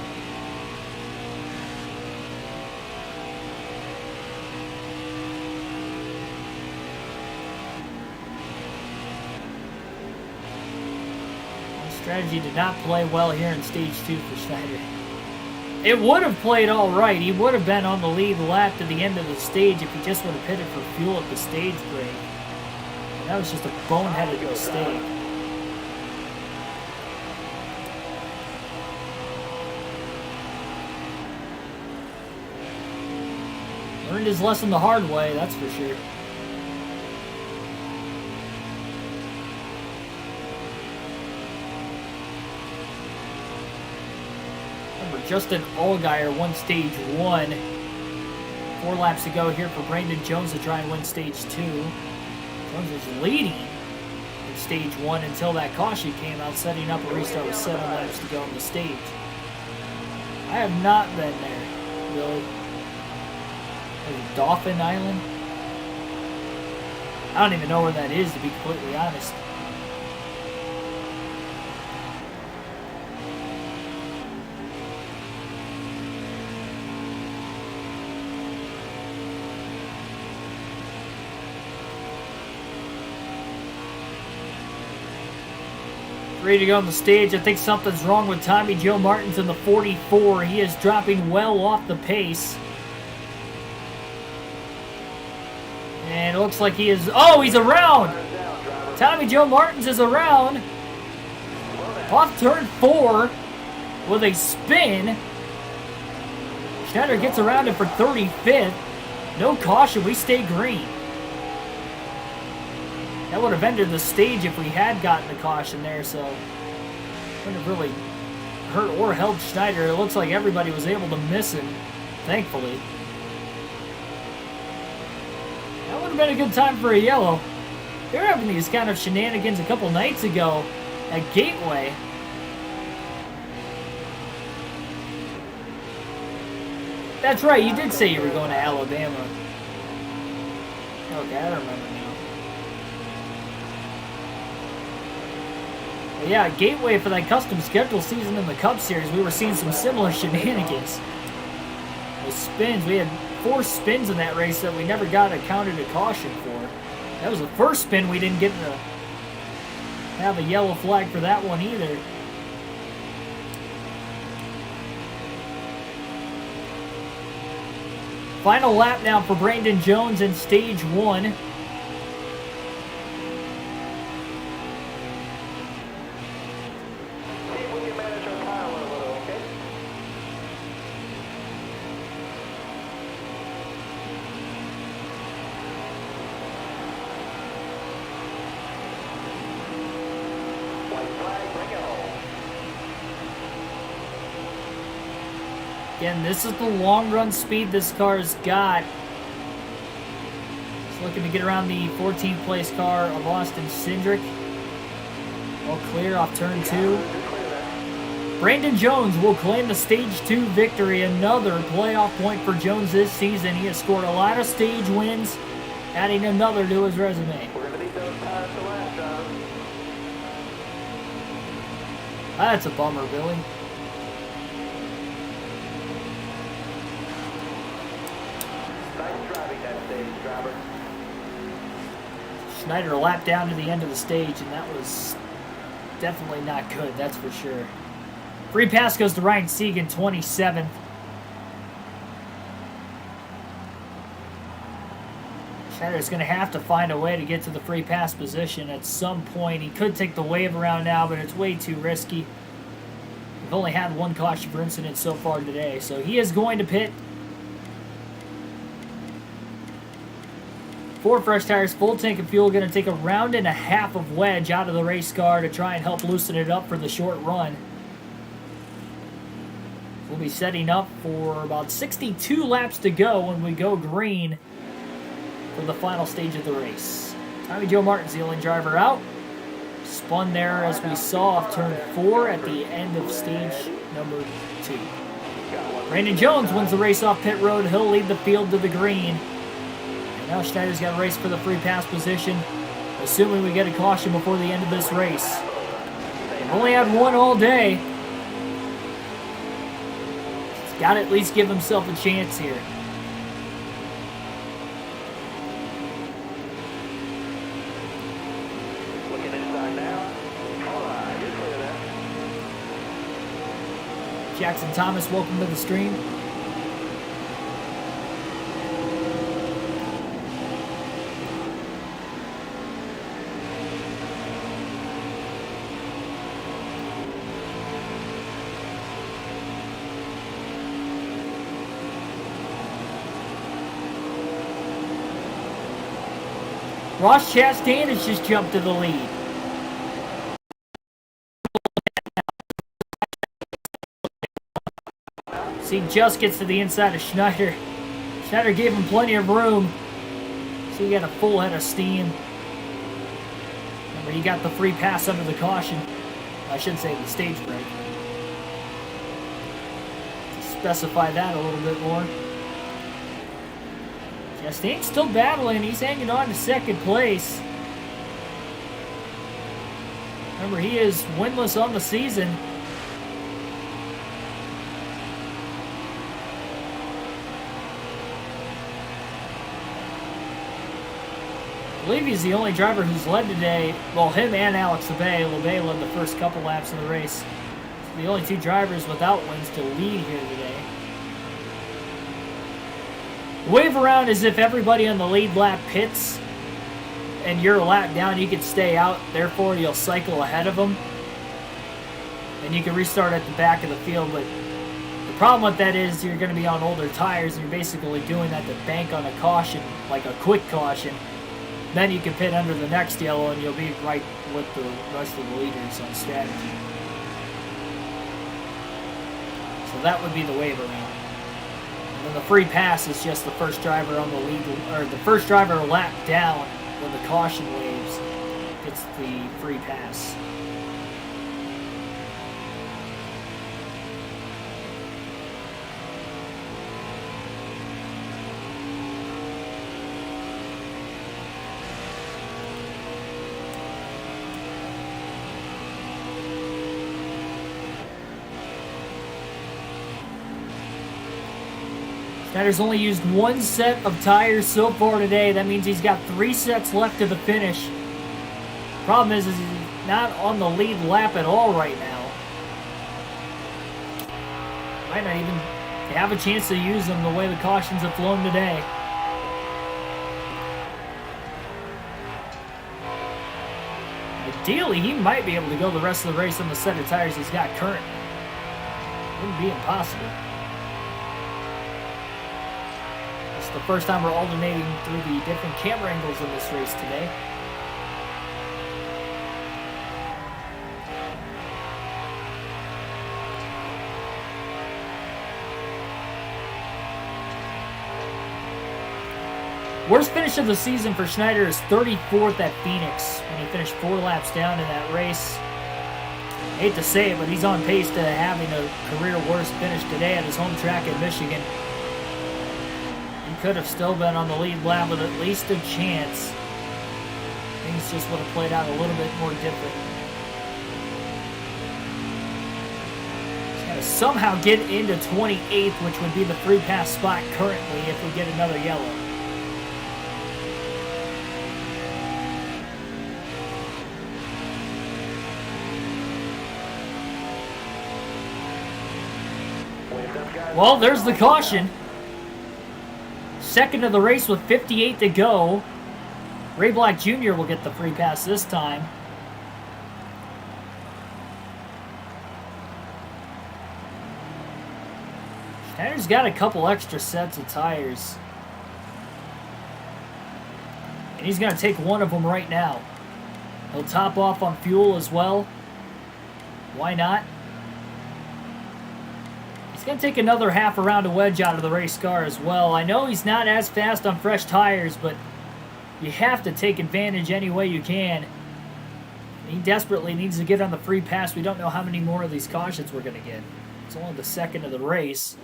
Speaker 1: Strategy did not play well here in stage 2 for Schneider. It would have played all right. He would have been on the lead lap to the end of the stage if he just would have pitted for fuel at the stage break. And that was just a boneheaded mistake. Learned his lesson the hard way, that's for sure. Justin Allgaier won stage 1. 4 laps to go here for Brandon Jones to try and win stage 2. Jones was leading in stage 1 until that caution came out, setting up a restart with 7 laps to go on the stage. I have not been there, really. Dauphin Island? I don't even know where that is, to be completely honest. Ready to go on the stage. I think something's wrong with Tommy Joe Martins in the 44. He is dropping well off the pace. And it looks like he is... Oh, he's around! Tommy Joe Martins is around. Off turn 4 with a spin. Schneider gets around him for 35th. No caution. We stay green. That would have ended the stage if we had gotten the caution there, so wouldn't have really hurt or helped Schneider. It looks like everybody was able to miss him, thankfully. That would have been a good time for a yellow. They were having these kind of shenanigans a couple nights ago at Gateway. That's right, you did say you were going to Alabama. Okay, I remember now. But yeah, gateway for that custom schedule season in the Cup Series, we were seeing some similar shenanigans. With spins, we had 4 spins in that race that we never got accounted a caution for. That was the first spin we didn't get to have a yellow flag for that one either. Final lap now for Brandon Jones in stage 1.
Speaker 2: See if we can manage our tire a little, okay? White flag, bring it home.
Speaker 1: Again, this is the long run speed this car's got. It's looking to get around the 14th place car of Austin Cindric. All clear off turn 2. Brandon Jones will claim the stage 2 victory, another playoff point for Jones this season. He has scored a lot of stage wins, adding another to his resume.
Speaker 2: We're going to need those tires to last, John.
Speaker 1: That's a bummer, Billy.
Speaker 2: Nice driving that stage, driver.
Speaker 1: Schneider lapped down to the end of the stage, and that was definitely not good, that's for sure. Free pass goes to Ryan Segan, 27th. Schneider's going to have to find a way to get to the free pass position at some point. He could take the wave around now, but it's way too risky. We've only had 1 caution for incident so far today, so he is going to pit. 4 fresh tires, full tank of fuel, going to take a round and a half of wedge out of the race car to try and help loosen it up for the short run. We'll be setting up for about 62 laps to go when we go green for the final stage of the race. Tommy Joe Martin's the only driver out. Spun there as we saw off turn 4 at the end of stage number 2. Brandon Jones wins the race off pit road. He'll lead the field to the green. And now Schneider's got a race for the free pass position, assuming we get a caution before the end of this race. We've only had 1 all day. He's got to at least give himself a chance here.
Speaker 2: Looking inside now. All right, you're clear there.
Speaker 1: Jackson Thomas, welcome to the stream. Ross Chastain has just jumped to the lead. See, just gets to the inside of Schneider. Schneider gave him plenty of room. So he got a full head of steam. Remember, he got the free pass under the caution. I should say the stage break. To specify that a little bit more. Chastain's still battling. He's hanging on to 2nd place. Remember, he is winless on the season. I believe he's the only driver who's led today. Well, him and Alex Labay. Labay led the first couple laps of the race. The only 2 drivers without wins to lead here today. Wave around as if everybody on the lead lap pits and you're a lap down, you can stay out, therefore you'll cycle ahead of them and you can restart at the back of the field. But the problem with that is you're going to be on older tires and you're basically doing that to bank on a caution, like a quick caution. Then you can pit under the next yellow and you'll be right with the rest of the leaders on strategy. So that would be the wave around. And then the free pass is just the first driver on the lead, or the first driver a lap down when the caution waves gets the free pass. Schneider's only used one set of tires so far today. That means he's got 3 sets left to the finish. Problem is he's not on the lead lap at all right now. Might not even have a chance to use them the way the cautions have flown today. Ideally, he might be able to go the rest of the race on the set of tires he's got currently. Wouldn't be impossible. It's the first time we're alternating through the different camera angles in this race today. Worst finish of the season for Schneider is 34th at Phoenix when he finished 4 laps down in that race. I hate to say it, but he's on pace to having a career worst finish today at his home track in Michigan. He could have still been on the lead lap with at least a chance. Things just would have played out a little bit more different. He's got to somehow get into 28th, which would be the free pass spot currently if we get another yellow. Well, there's the caution. Second of the race with 58 to go. Ray Black Jr. will get the free pass this time. Schneider's got a couple extra sets of tires. And he's going to take one of them right now. He'll top off on fuel as well. Why not? He's going to take another half a round of wedge out of the race car as well. I know he's not as fast on fresh tires, but you have to take advantage any way you can. He desperately needs to get on the free pass. We don't know how many more of these cautions we're going to get. It's only the second of the race.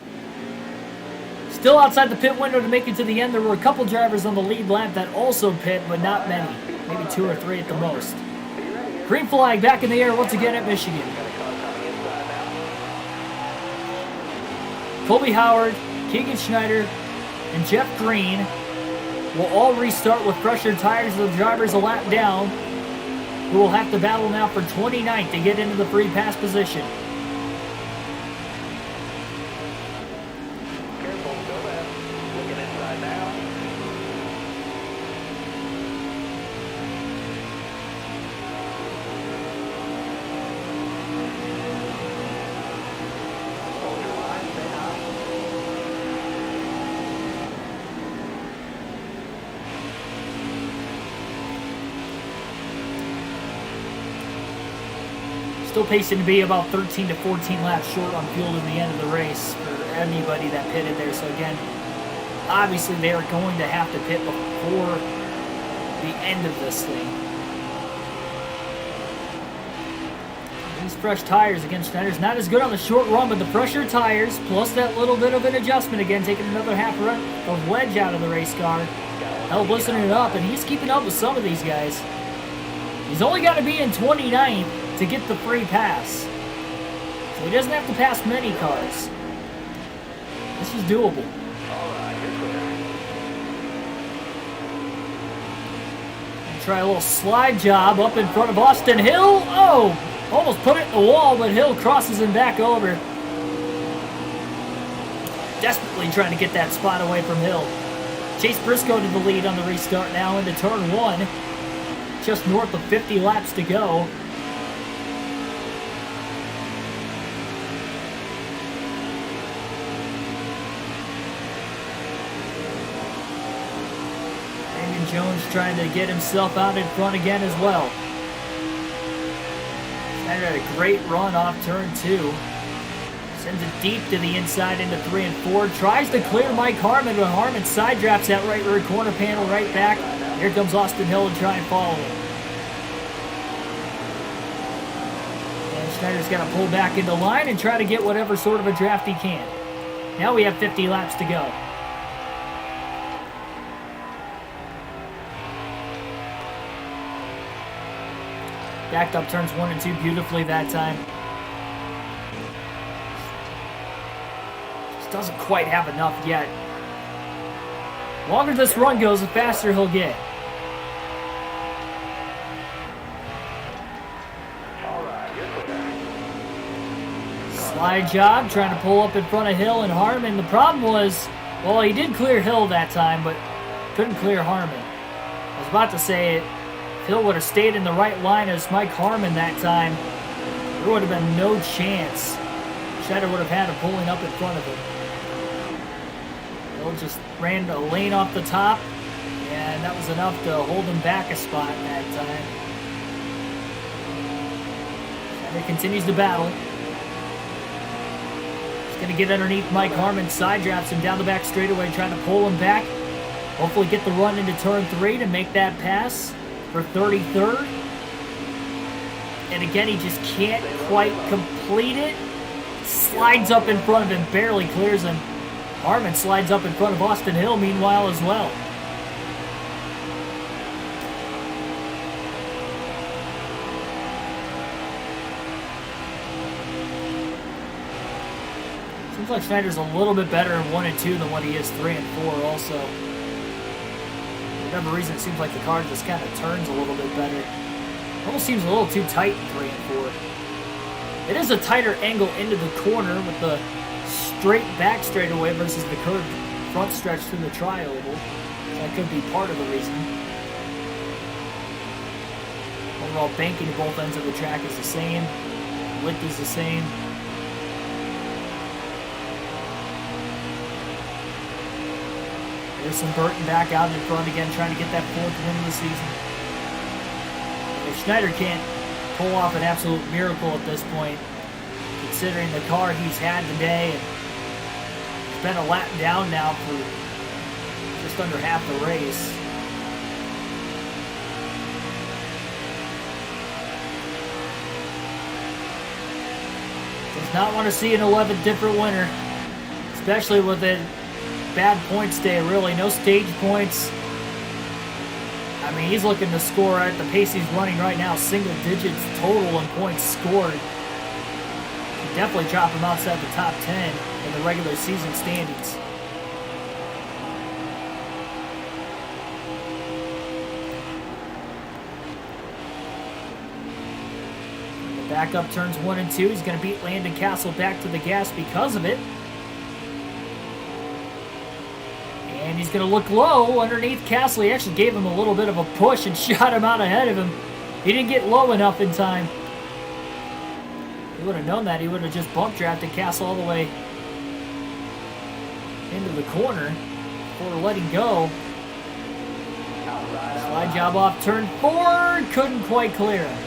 Speaker 1: Still outside the pit window to make it to the end. There were a couple drivers on the lead lap that also pit, but not many. Maybe 2 or 3 at the most. Green flag back in the air once again at Michigan. Colby Howard, Keegan Schneider, and Jeff Green will all restart with fresher tires. The drivers a lap down, who will have to battle now for 29th to get into the free pass position.
Speaker 2: Careful, go left. Looking inside now. Hold your line, stay high.
Speaker 1: Still pacing to be about 13 to 14 laps short on fuel to the end of the race for anybody that pitted there. So again, obviously they are going to have to pit before the end of this thing. These fresh tires against Schneider's not as good on the short run, but the fresher tires plus that little bit of an adjustment again, taking another half run of wedge out of the race car, help loosening it up, and he's keeping up with some of these guys. He's only got to be in 29th to get the free pass. So he doesn't have to pass many cars. This is doable. Try a little slide job up in front of Austin Hill. Oh! Almost put it in the wall, but Hill crosses him back over. Desperately trying to get that spot away from Hill. Chase Briscoe to the lead on the restart now into turn 1. Just north of 50 laps to go. Jones trying to get himself out in front again as well. Schneider had a great run off turn 2. Sends it deep to the inside into 3 and 4. Tries to clear Mike Harmon, but Harmon side drops that right rear corner panel right back. Here comes Austin Hill to try and follow him. And Schneider's got to pull back into line and try to get whatever sort of a draft he can. Now we have 50 laps to go. Backed up turns 1 and 2 beautifully that time. Just doesn't quite have enough yet. longer this run goes, the faster he'll get. Slide job, trying to pull up in front of Hill and Harmon. The problem was, well, he did clear Hill that time, but couldn't clear Harmon. I was about to say, if Hill would have stayed in the right line as Mike Harmon that time, there would have been no chance Schneider would have had him pulling up in front of him. Hill just ran a lane off the top, and that was enough to hold him back a spot that time. Schneider continues to battle. He's going to get underneath Mike Harmon, side drafts him down the back straightaway, trying to pull him back. Hopefully get the run into turn 3 to make that pass for 33rd. And again, he just can't quite complete it. Slides up in front of him, barely clears him. Harmon slides up in front of Austin Hill meanwhile as well. Seems like Schneider's a little bit better in 1 and 2 than what he is 3 and 4 also. For whatever reason, it seems like the car just kind of turns a little bit better. Almost seems a little too tight in 3 and 4. It is a tighter angle into the corner with the straight back straightaway versus the curved front stretch through the tri-oval. That could be part of the reason. Overall banking at both ends of the track is the same. Width is the same. There's Burton back out in front again, trying to get that 4th win of the season. If Schneider can't pull off an absolute miracle at this point, considering the car he's had today, and it's been a lap down now for just under half the race. Does not want to see an 11th different winner, especially with it. Bad points day, really. No stage points. I mean, he's looking to score at the pace he's running right now. Single digits total in points scored. Could definitely drop him outside the top 10 in the regular season standings. The backup turns 1 and 2. He's going to beat Landon Castle back to the gas because of it. And he's going to look low underneath Castle. He actually gave him a little bit of a push and shot him out ahead of him. He didn't get low enough in time. He would have known that. He would have just bump drafted Castle all the way into the corner before letting go. Slide job off turn 4. Couldn't quite clear him.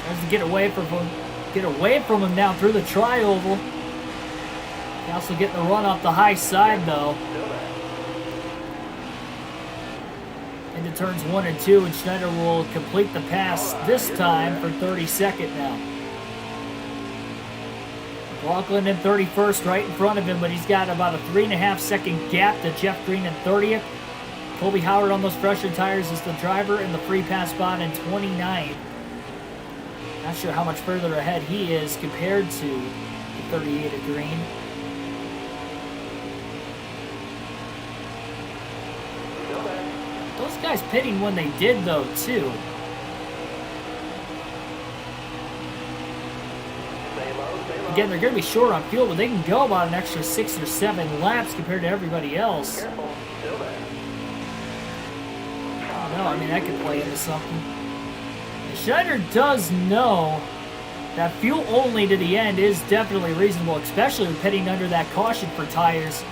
Speaker 1: Tries to get away from him now through the tri-oval. Castle getting the run off the high side though. Into turns 1 and 2, and Schneider will complete the pass this time for 32nd now. McLaughlin in 31st, right in front of him, but he's got about a 3.5 second gap to Jeff Green in 30th. Colby Howard on those fresher tires is the driver in the free pass spot in 29th. Not sure how much further ahead he is compared to the 38 of Green. Those guys pitting when they did, though, too. Again, they're going to be short on fuel, but they can go about an extra 6 or 7 laps compared to everybody else. I don't know, I mean, that could play into something. And Schneider does know that fuel only to the end is definitely reasonable, especially with pitting under that caution for tires.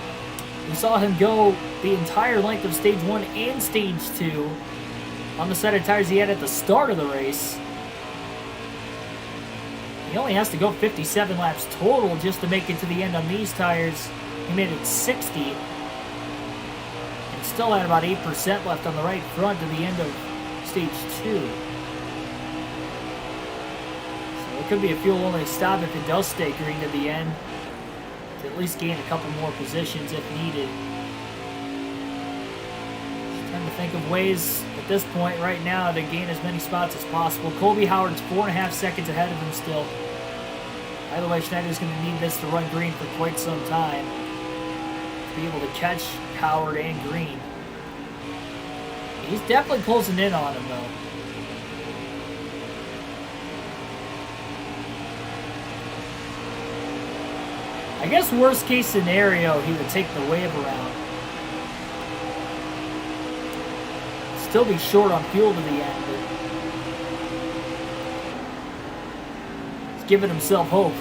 Speaker 1: We saw him go the entire length of Stage 1 and Stage 2 on the set of tires he had at the start of the race. He only has to go 57 laps total just to make it to the end on these tires. He made it 60. And still had about 8% left on the right front to the end of Stage 2. So it could be a fuel-only stop if it does stay green to the end. To at least gain a couple more positions if needed. Just trying to think of ways at this point right now to gain as many spots as possible. Colby Howard's 4.5 seconds ahead of him still. By the way, Schneider's going to need this to run green for quite some time. to be able to catch Howard and Green. He's definitely closing in on him, though. I guess worst case scenario, he would take the wave around. Still be short on fuel to the end, but he's giving himself hope.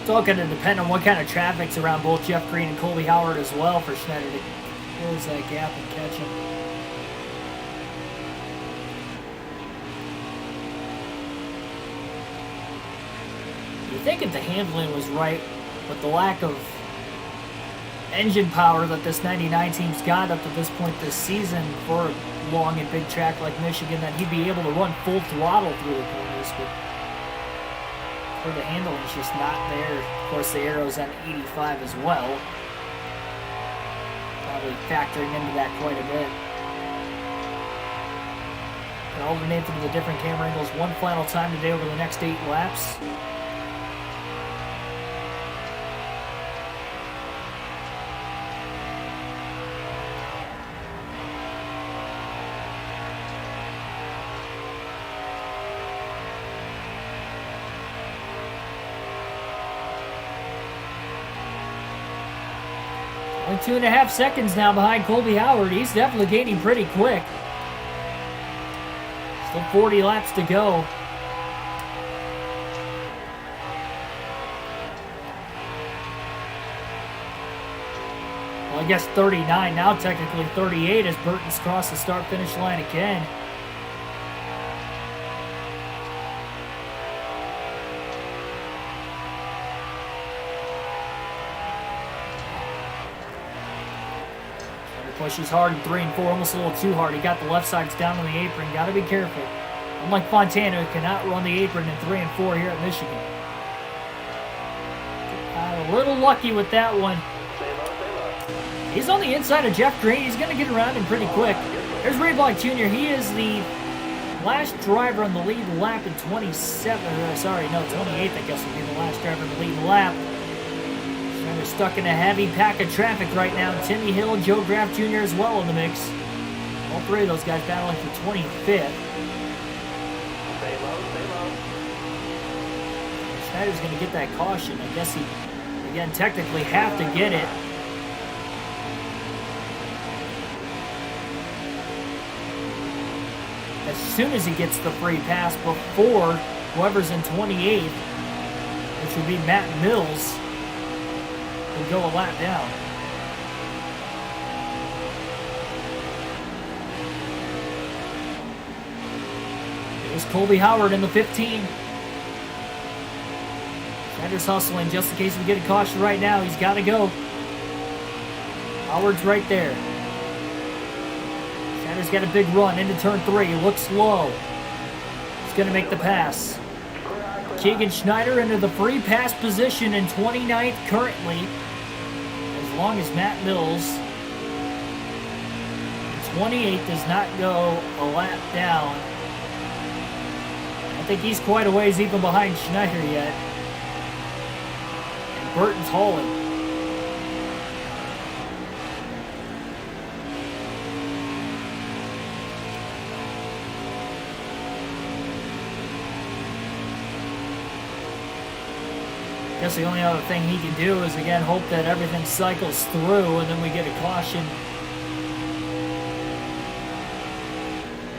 Speaker 1: It's all going to depend on what kind of traffic's around both Jeff Green and Colby Howard as well for Schneider to close that gap and catch him. You think if the handling was right, with the lack of engine power that this 99 team's got up to this point this season for a long and big track like Michigan, that he'd be able to run full throttle through the corners, but where the handling's just not there. Of course, the arrow's on 85 as well. Probably factoring into that quite a bit. And alternate through the different camera angles one final time today over the next 8 laps. Only 2.5 seconds now behind Colby Howard. He's definitely gaining pretty quick. Still 40 laps to go. Well, I guess 39 now, technically 38 as Burton's crossed the start-finish line again. Pushes hard in 3 and 4, almost a little too hard. He got the left sides down on the apron. Got to be careful. Unlike Fontana, who cannot run the apron in 3 and 4 here at Michigan. A little lucky with that one. He's on the inside of Jeff Green. He's going to get around him pretty quick. There's Ray Block Jr. He is the last driver on the lead lap in 28th, I guess would be the last driver in the lead lap. They're stuck in a heavy pack of traffic right now. Timmy Hill, Joe Graff Jr. as well in the mix. All 3 of those guys battling for 25th.
Speaker 2: Stay low, stay low.
Speaker 1: Schneider's going to get that caution. I guess he, again, technically have to get it. As soon as he gets the free pass before whoever's in 28th, which would be Matt Mills, will go a lap down. There's Colby Howard in the 15. Schneider's hustling just in case we get a caution right now. He's got to go. Howard's right there. Schneider's got a big run into turn 3. He looks low. He's going to make the pass. Keegan Schneider into the free pass position in 29th currently. As long as Matt Mills in 28th does not go a lap down. I think he's quite a ways even behind Schneider yet. And Burton's hauling. I guess the only other thing he can do is, again, hope that everything cycles through and then we get a caution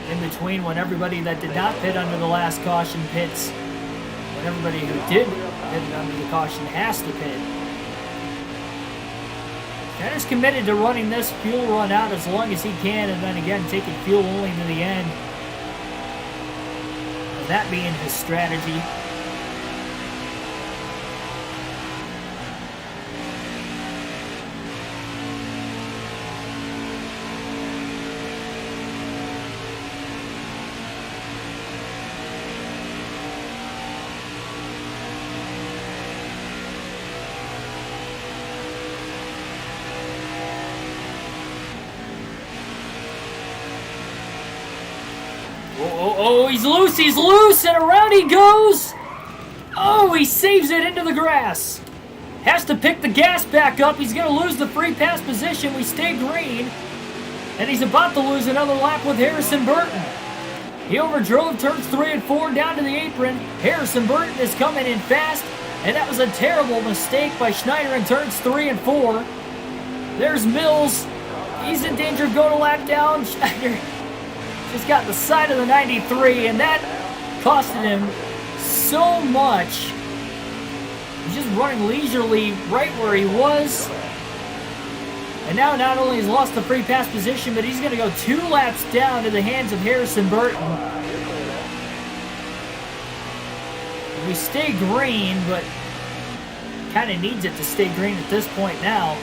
Speaker 1: in between when everybody that did not pit under the last caution pits. When everybody who did pitted under the caution, has to pit. Schneider's committed to running this fuel run out as long as he can, and then again taking fuel only to the end. And that being his strategy. Oh, he's loose, and around he goes. Oh, he saves it into the grass. Has to pick the gas back up. He's going to lose the free pass position. We stay green, and he's about to lose another lap with Harrison Burton. He overdrove turns 3 and 4 down to the apron. Harrison Burton is coming in fast, and that was a terrible mistake by Schneider in turns 3 and 4. There's Mills. He's in danger of going a lap down. Schneider just got the side of the 93, and that costed him so much. He's just running leisurely right where he was. And now not only has he lost the free pass position, but he's going to go 2 laps down to the hands of Harrison Burton. We stay green, but kind of needs it to stay green at this point now.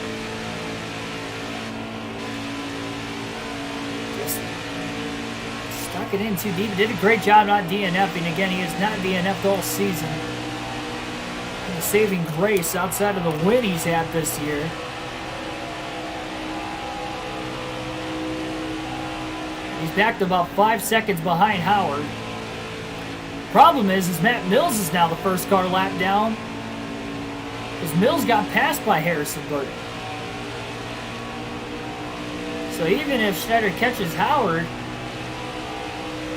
Speaker 1: Stuck it in too deep. Did a great job not DNFing. Again, he has not DNF'd all season. And a saving grace outside of the win he's had this year. He's back to about 5 seconds behind Howard. Problem is Matt Mills is now the first car lap down, because Mills got passed by Harrison Burton. So even if Schneider catches Howard,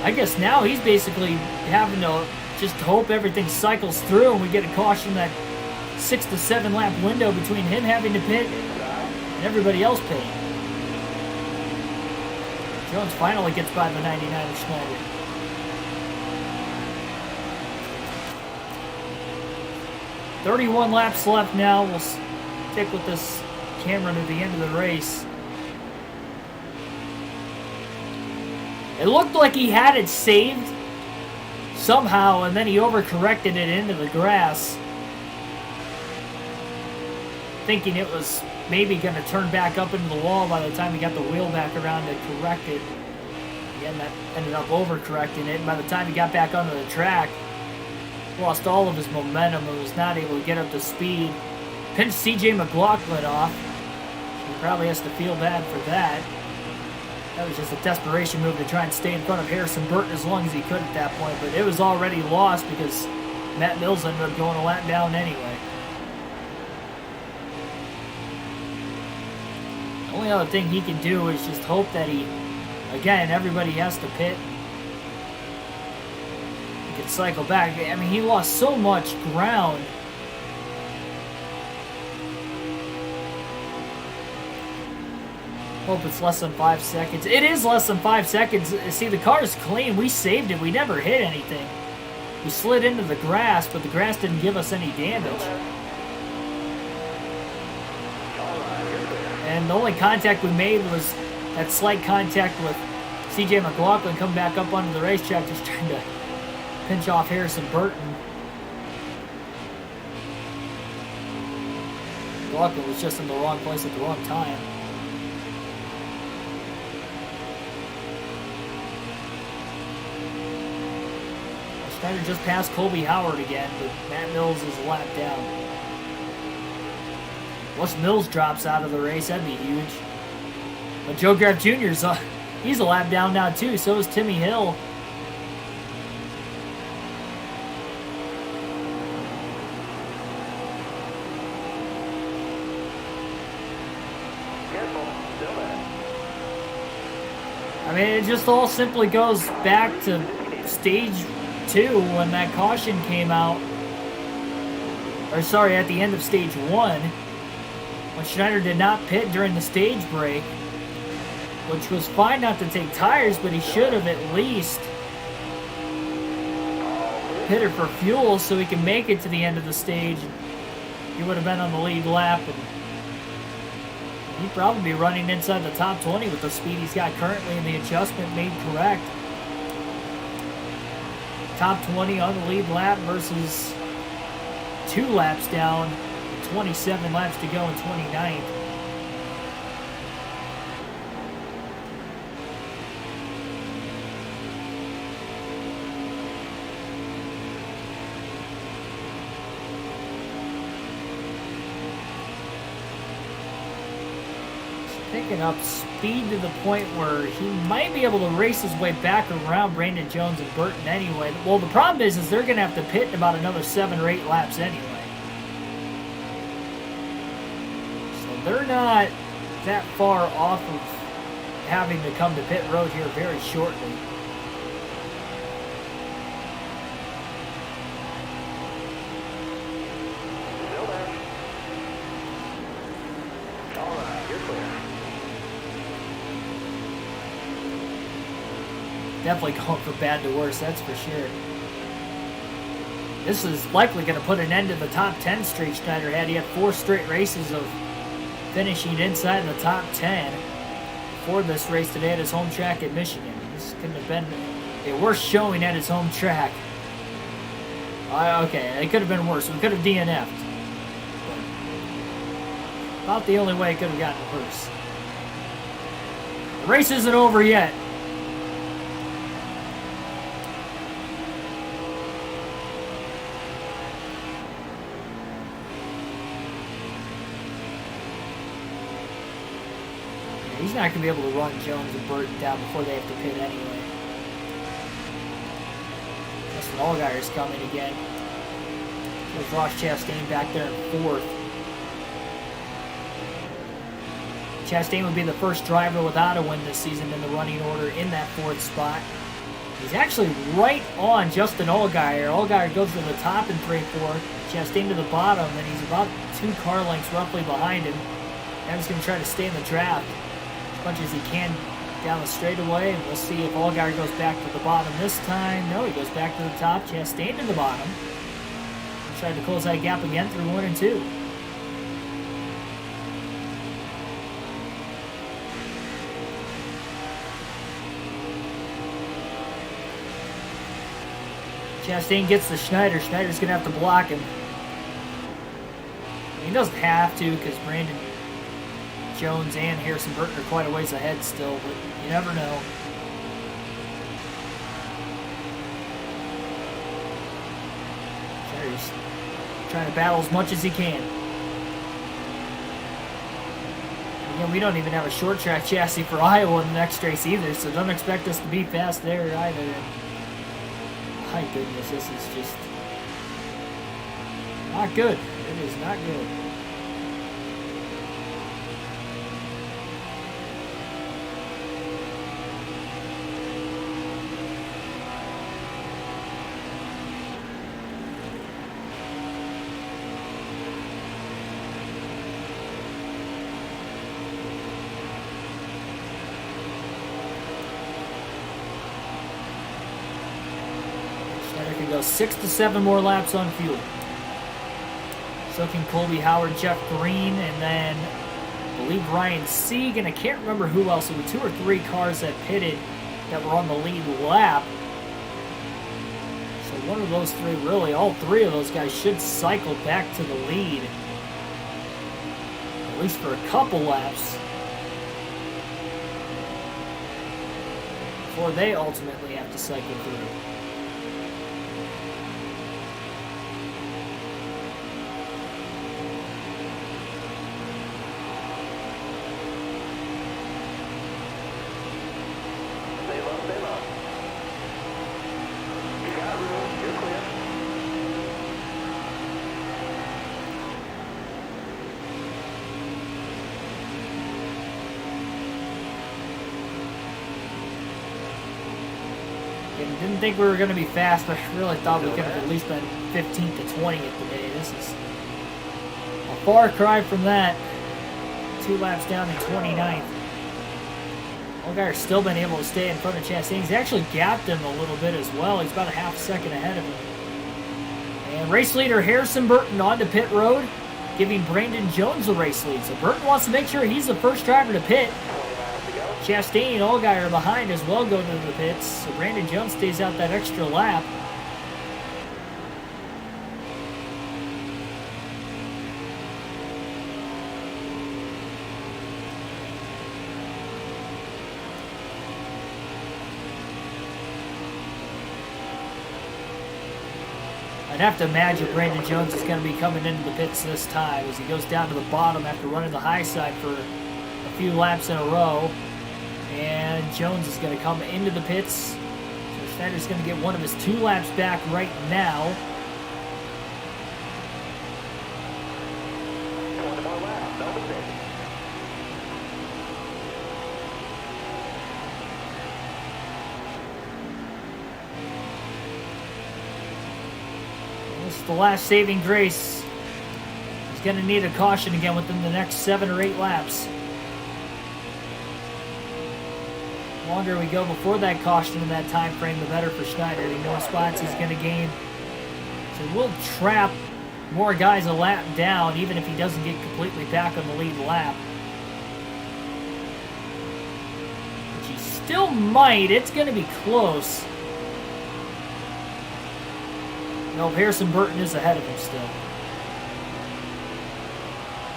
Speaker 1: I guess now he's basically having to just hope everything cycles through and we get a caution that 6 to 7 lap window between him having to pit and everybody else pitting. Jones finally gets by the 99 of Schneider. "31 laps left now. We'll stick with this camera to the end of the race. It looked like he had it saved somehow, and then he overcorrected it into the grass, thinking it was maybe going to turn back up into the wall by the time he got the wheel back around to correct it. Again, that ended up overcorrecting it, and by the time he got back onto the track, lost all of his momentum and was not able to get up to speed. Pinched CJ McLaughlin off. He probably has to feel bad for that. That was just a desperation move to try and stay in front of Harrison Burton as long as he could at that point, but it was already lost because Matt Mills ended up going a lap down anyway. The only other thing he can do is just hope that again, everybody has to pit. He can cycle back. I mean, he lost so much ground. Hope it's less than 5 seconds. It is less than 5 seconds. See, the car is clean. We saved it. We never hit anything. We slid into the grass, but the grass didn't give us any damage. And the only contact we made was that slight contact with CJ McLaughlin coming back up onto the racetrack, just trying to pinch off Harrison Burton. McLaughlin was just in the wrong place at the wrong time. Schneider just passed Colby Howard again, but Matt Mills is a lap down. Once Mills drops out of the race, that'd be huge. But Joe Graf Jr.'s he's a lap down now too, so is Timmy Hill. I mean, it just all simply goes back to stage 2 when that caution came out. Or sorry, at the end of stage 1. When Schneider did not pit during the stage break, which was fine not to take tires, but he should have at least pitted for fuel so he can make it to the end of the stage. He would have been on the lead lap, and he'd probably be running inside the top 20 with the speed he's got currently and the adjustment made correct. Top 20 on the lead lap versus 2 laps down, 27 laps to go in 29th. Picking up speed to the point where he might be able to race his way back around Brandon Jones and Burton anyway. Well, the problem is they're going to have to pit in about another 7 or 8 laps anyway. So they're not that far off of having to come to pit road here very shortly.
Speaker 2: Still there. All right, you're clear.
Speaker 1: Definitely going from bad to worse, that's for sure. This is likely going to put an end to the top 10 streak Schneider had. He had 4 straight races of finishing inside the top 10 for this race today at his home track in Michigan. This couldn't have been a worse showing at his home track. Okay, it could have been worse. We could have DNF'd. About the only way it could have gotten worse. The race isn't over yet. He's not going to be able to run Jones and Burton down before they have to pit anyway. Justin Allgaier's coming again. There's Ross Chastain back there in 4th. Chastain would be the first driver without a win this season in the running order in that 4th spot. He's actually right on Justin Allgaier. Allgaier goes to the top in 3-4. Chastain to the bottom, and he's about 2 car lengths roughly behind him. Now he's going to try to stay in the draft as much as he can down the straightaway, and we'll see if Allgaier goes back to the bottom this time. No, he goes back to the top. Chastain to the bottom. Trying to close that gap again through 1 and 2. Chastain gets the Schneider. Schneider's going to have to block him. He doesn't have to because Brandon Jones and Harrison Burton are quite a ways ahead still, but you never know. Schneider's trying to battle as much as he can. Again, we don't even have a short track chassis for Iowa in the next race either, so don't expect us to be fast there either. And my goodness, this is just not good. It is not good. Go 6 to 7 more laps on fuel. So can Colby Howard, Jeff Green, and then I believe Ryan Sieg, and I can't remember who else. There were 2 or 3 cars that pitted that were on the lead lap. So one of those 3, really, all 3 of those guys should cycle back to the lead. At least for a couple laps. Before they ultimately have to cycle through. Didn't think we were going to be fast, but I really thought we could have at least been 15th to 20th today. This is a far cry from that. 2 laps down in 29th. Allgaier's still been able to stay in front of Chastain. He's actually gapped him a little bit as well. He's about a half second ahead of him. And race leader Harrison Burton onto pit road, giving Brandon Jones the race lead. So Burton wants to make sure he's the first driver to pit. Chastain and Allgaier are behind as well going into the pits. So Brandon Jones stays out that extra lap. I'd have to imagine Brandon Jones is going to be coming into the pits this time as he goes down to the bottom after running the high side for a few laps in a row. And Jones is going to come into the pits. So Schneider's going to get one of his 2 laps back right now.
Speaker 2: One more lap. Double six.
Speaker 1: This is the last saving grace. He's going to need a caution again within the next 7 or 8 laps. The longer we go before that caution in that time frame, the better for Schneider. The more spots he's going to gain. So we'll trap more guys a lap down, even if he doesn't get completely back on the lead lap. Which he still might. It's going to be close. No, Harrison Burton is ahead of him still.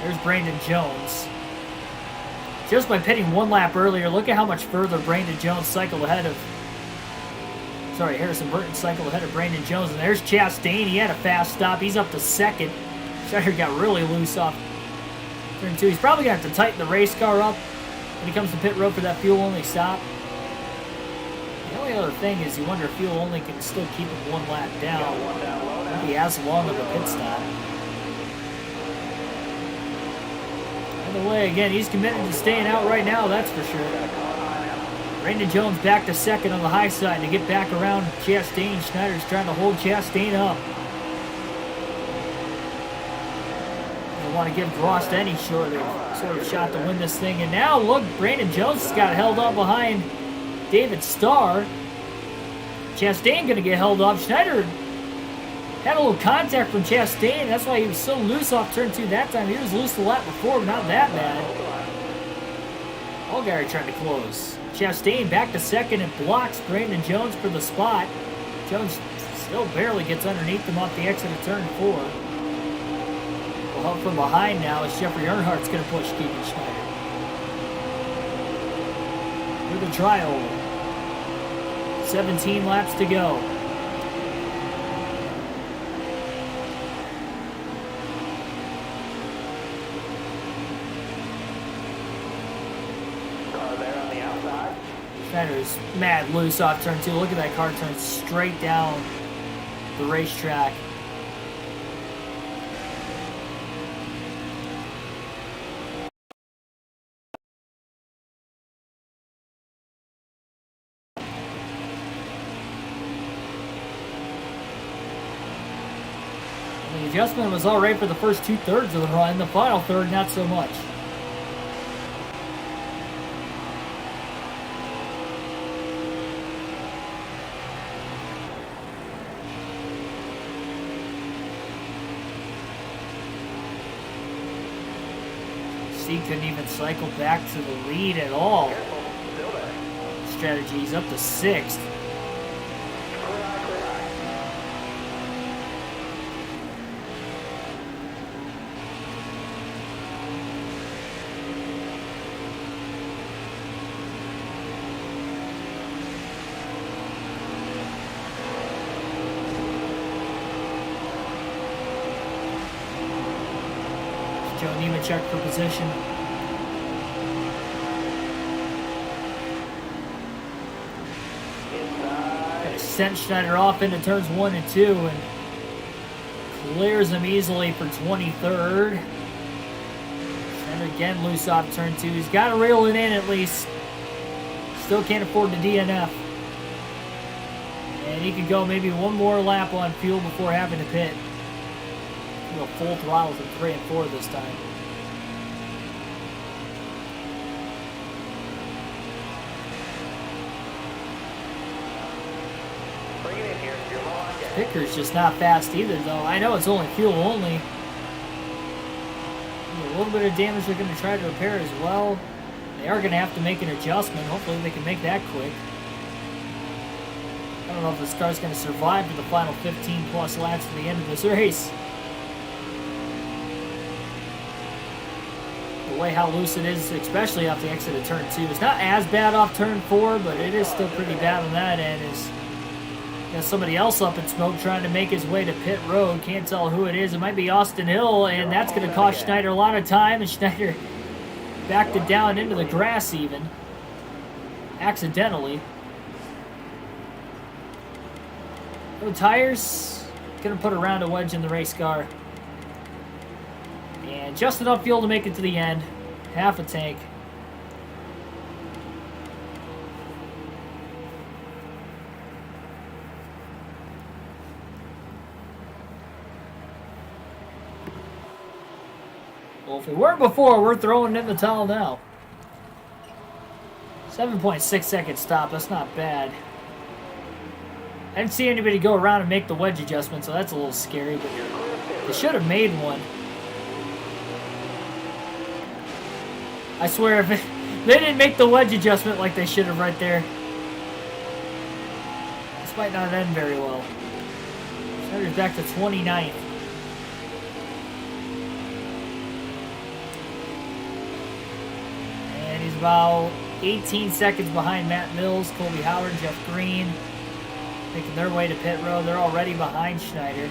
Speaker 1: There's Brandon Jones. Just by pitting 1 lap earlier, look at how much further Brandon Jones cycled ahead of... Sorry, Harrison Burton cycled ahead of Brandon Jones. And there's Chastain. He had a fast stop. He's up to 2nd. Schneider got really loose off turn 2. He's probably going to have to tighten the race car up when he comes to pit road for that fuel-only stop. The only other thing is you wonder if fuel only can still keep him 1 lap down. Maybe he has long of a pit stop. Either way, again, he's committed to staying out right now, that's for sure. Brandon Jones back to 2nd on the high side to get back around Chastain. Schneider's trying to hold Chastain up. Don't want to give Grost any sort of shot to win this thing. And now, look, Brandon Jones has got held up behind David Starr. Chastain going to get held off. Schneider had a little contact from Chastain. That's why he was so loose off turn 2 that time. He was loose the lap before, but not that bad. Allgaier trying to close. Chastain back to 2nd and blocks Brandon Jones for the spot. Jones still barely gets underneath him off the exit of turn 4. We'll help from behind now as Jeffrey Earnhardt's going to push Keegan Schneider. With a trial. 17 laps to go.
Speaker 2: Car there on the outside.
Speaker 1: Schneider's mad loose off turn 2. Look at that car turn straight down the racetrack. The adjustment was all right for the first 2/3 of the run. The final third, not so much. C couldn't even cycle back to the lead at all.
Speaker 2: Careful. Still there.
Speaker 1: Strategy's up to 6th.
Speaker 2: Clear high, clear high.
Speaker 1: Joe Nemechek for position.
Speaker 2: Inside.
Speaker 1: Sent Schneider off into turns 1 and 2 and clears him easily for 23rd. Schneider again loose off turn 2. He's got to reel it in at least. Still can't afford to DNF. And he could go maybe 1 more lap on fuel before having to pit. Go full throttle from 3 and 4 this time.
Speaker 2: Bring it in here. You're low on gas.
Speaker 1: Picker's just not fast either, though. I know it's only fuel only. A little bit of damage they're going to try to repair as well. They are going to have to make an adjustment. Hopefully they can make that quick. I don't know if this car's going to survive to the final 15 plus laps to the end of this race. The way how loose it is, especially off the exit of turn 2. It's not as bad off turn 4, but it is still pretty bad on that end. Got somebody else up in smoke trying to make his way to pit road. Can't tell who it is. It might be Austin Hill, and that's going to cost Schneider a lot of time, and Schneider backed it down into the grass even. Accidentally. No tires. Going to put a round of wedge in the race car. And just enough fuel to make it to the end. Half a tank. Well, if we weren't before, we're throwing in the towel now. 7.6 second stop. That's not bad. I didn't see anybody go around and make the wedge adjustment, so that's a little scary, but they should have made one. I swear, if they didn't make the wedge adjustment like they should have right there, this might not end very well. Schneider's back to 29th. And he's about 18 seconds behind Matt Mills, Colby Howard, Jeff Green, making their way to pit road. They're already behind Schneider.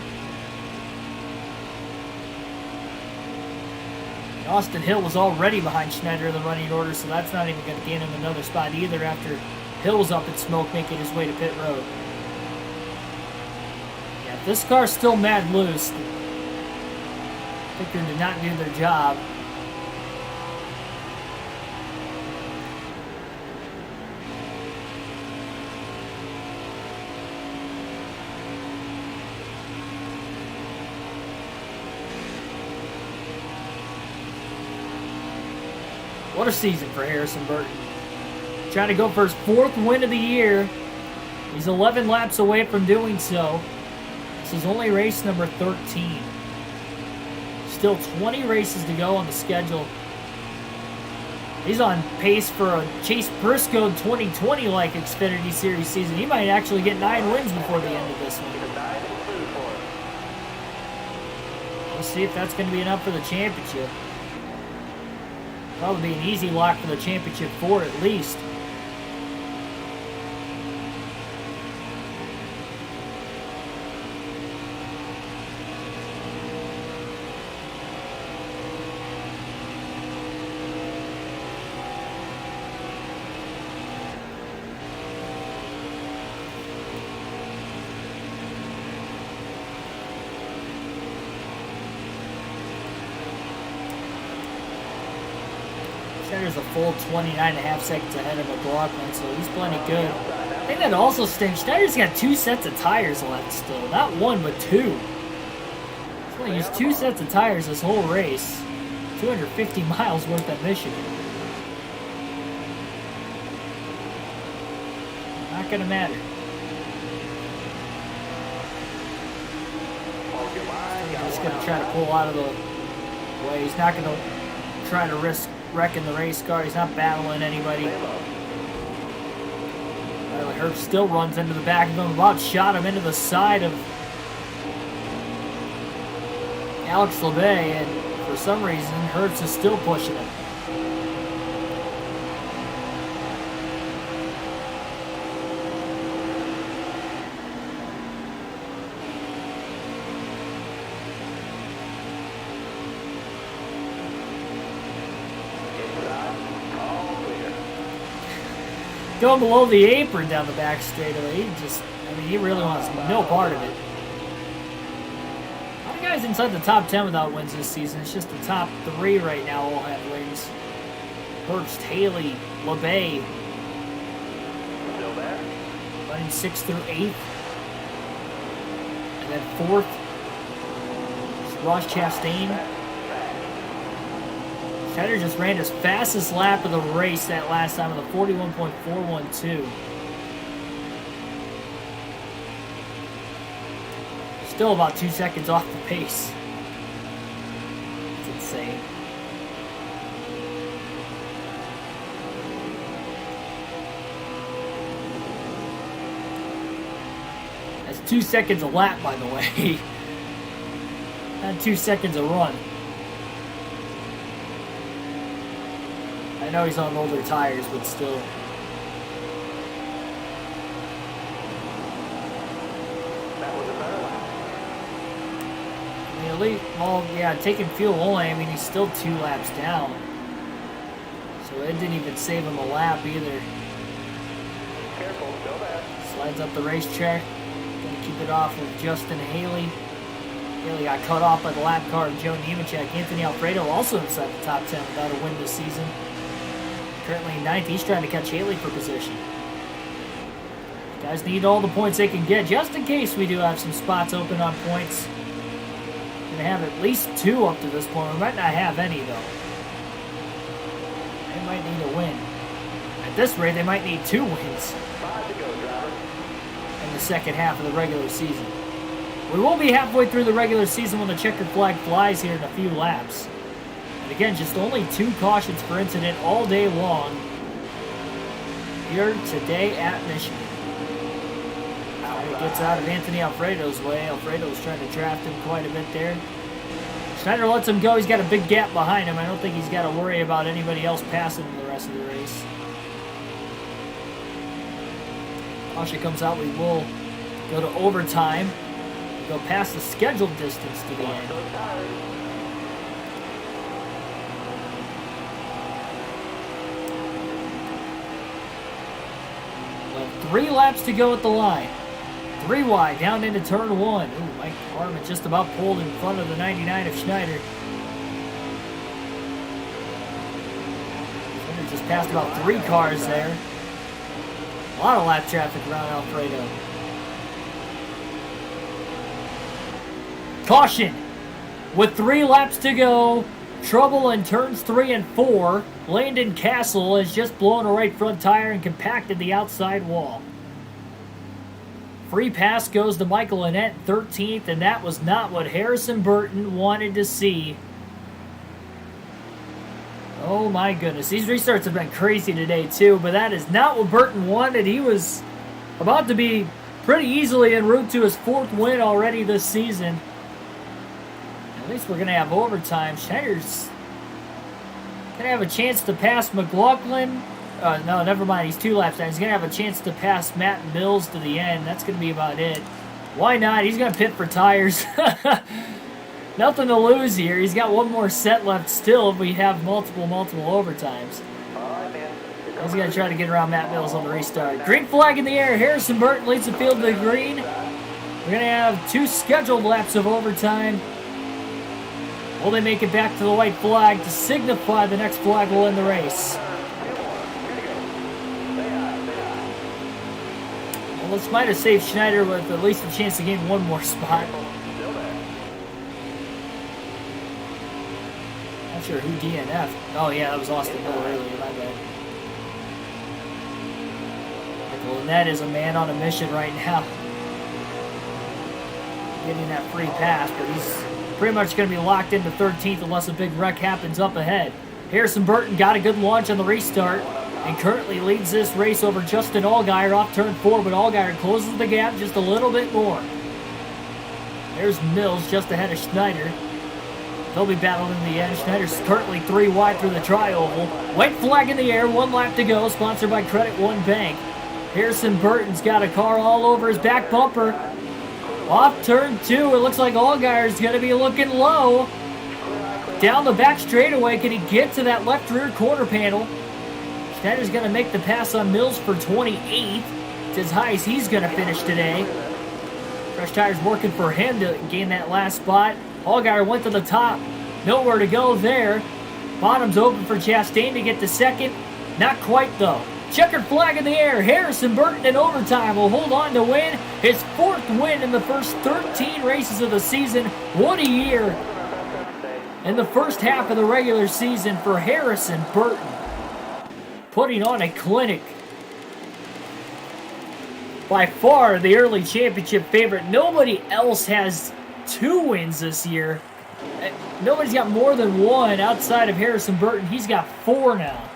Speaker 1: Austin Hill was already behind Schneider in the running order, so that's not even going to gain him another spot either after Hill was up in smoke making his way to pit road. Yeah, if this car's still mad loose, Picker did not do their job. What a season for Harrison Burton. Trying to go for his 4th win of the year. He's 11 laps away from doing so. This is only race number 13. Still 20 races to go on the schedule. He's on pace for a Chase Briscoe 2020-like Xfinity Series season. He might actually get 9 wins before the end of this one. We'll see if that's going to be enough for the championship. Probably be an easy lock for the championship 4 at least. Schneider's a full 29.5 seconds ahead of McLaughlin, so he's plenty good. I think that also stinks. Schneider's got 2 sets of tires left still. Not 1, but 2. He's only used 2 sets of tires this whole race. 250 miles worth of Michigan. Not going to matter. He's just going to try to pull out of the way. He's not going to try to risk wrecking the race car. He's not battling anybody. Riley Herbst still runs into the back of him. About shot him into the side of Alex LeBay, and for some reason Herbst is still pushing him. Going below the apron down the back straightaway. He really wants no part of it. A lot of guys inside the top 10 without wins this season. It's just the top 3 right now all have wins. Herbst, Haley, LeBay.
Speaker 2: Still there?
Speaker 1: Running 6th through 8th. And then 4th is Ross Chastain. Schneider just ran his fastest lap of the race that last time with a 41.412. Still about 2 seconds off the pace. It's insane. That's 2 seconds a lap, by the way. Not 2 seconds a run. I know he's on older tires, but still. Well, yeah, taking fuel only, I mean, he's still 2 laps down. So it didn't even save him a lap either.
Speaker 2: Careful, go back.
Speaker 1: Slides up the racetrack. Gonna keep it off with Justin Haley. Haley got cut off by the lap car of Joe Nemechek. Anthony Alfredo also inside the top 10 without a win this season. Currently 9th. He's trying to catch Haley for position. Guys need all the points they can get, just in case we do have some spots open on points. Gonna have at least 2 up to this point. We might not have any though. They might need a win. At this rate, they might need 2 wins
Speaker 2: 5 to go, driver.
Speaker 1: in the second half of the regular season. We will be halfway through the regular season when the checkered flag flies here in a few laps. And again, just only 2 cautions per incident all day long here today at Michigan. It gets out of Anthony Alfredo's way. Alfredo's trying to draft him quite a bit there. Schneider lets him go. He's got a big gap behind him. I don't think he's got to worry about anybody else passing him the rest of the race. Caution comes out. We will go to overtime. Go past the scheduled distance to the end. Well, 3 laps to go at the line. 3 wide, down into turn 1. Ooh, Mike Harmon just about pulled in front of the 99 of Schneider. Schneider just passed about 3 cars there. A lot of lap traffic around Alfredo. Caution! With 3 laps to go, trouble in turns 3 and 4. Landon Castle has just blown a right front tire and compacted the outside wall. Free pass goes to Michael Annett, 13th, and that was not what Harrison Burton wanted to see. Oh my goodness, these restarts have been crazy today too, but that is not what Burton wanted. He was about to be pretty easily en route to his 4th win already this season. At least we're going to have overtime. Schneider's going to have a chance to pass McLaughlin. No, never mind. He's 2 laps down. He's going to have a chance to pass Matt Mills to the end. That's going to be about it. Why not? He's going to pit for tires. Nothing to lose here. He's got 1 more set left still if we have multiple overtimes. He's going to try to get around Matt Mills on the restart. Green flag in the air. Harrison Burton leads the field to the green. We're going to have 2 scheduled laps of overtime. Will they make it back to the white flag to signify the next flag will end the race? Well, this might have saved Schneider with at least a chance to gain 1 more spot. Not sure who DNF. Oh yeah, that was Austin Hill earlier, my bad. Michael Annett is a man on a mission right now. Getting that free pass, but he's pretty much going to be locked into 13th unless a big wreck happens up ahead. Harrison Burton got a good launch on the restart and currently leads this race over Justin Allgaier off turn 4, but Allgaier closes the gap just a little bit more. There's Mills just ahead of Schneider. They'll be battling in the end. Schneider's currently 3 wide through the tri-oval. White flag in the air, 1 lap to go, sponsored by Credit One Bank. Harrison Burton's got a car all over his back bumper. Off turn 2, it looks like Allgaier's going to be looking low. Down the back straightaway, can he get to that left rear quarter panel? Schneider's going to make the pass on Mills for 28th. It's as high as he's going to finish today. Fresh tires working for him to gain that last spot. Allgaier went to the top. Nowhere to go there. Bottom's open for Chastain to get to 2nd. Not quite, though. Checkered flag in the air. Harrison Burton in overtime will hold on to win his 4th win in the first 13 races of the season. What a year in the first half of the regular season for Harrison Burton. Putting on a clinic. by far the early championship favorite. Nobody else has 2 wins this year. Nobody's got more than 1 outside of Harrison Burton. He's got 4 now.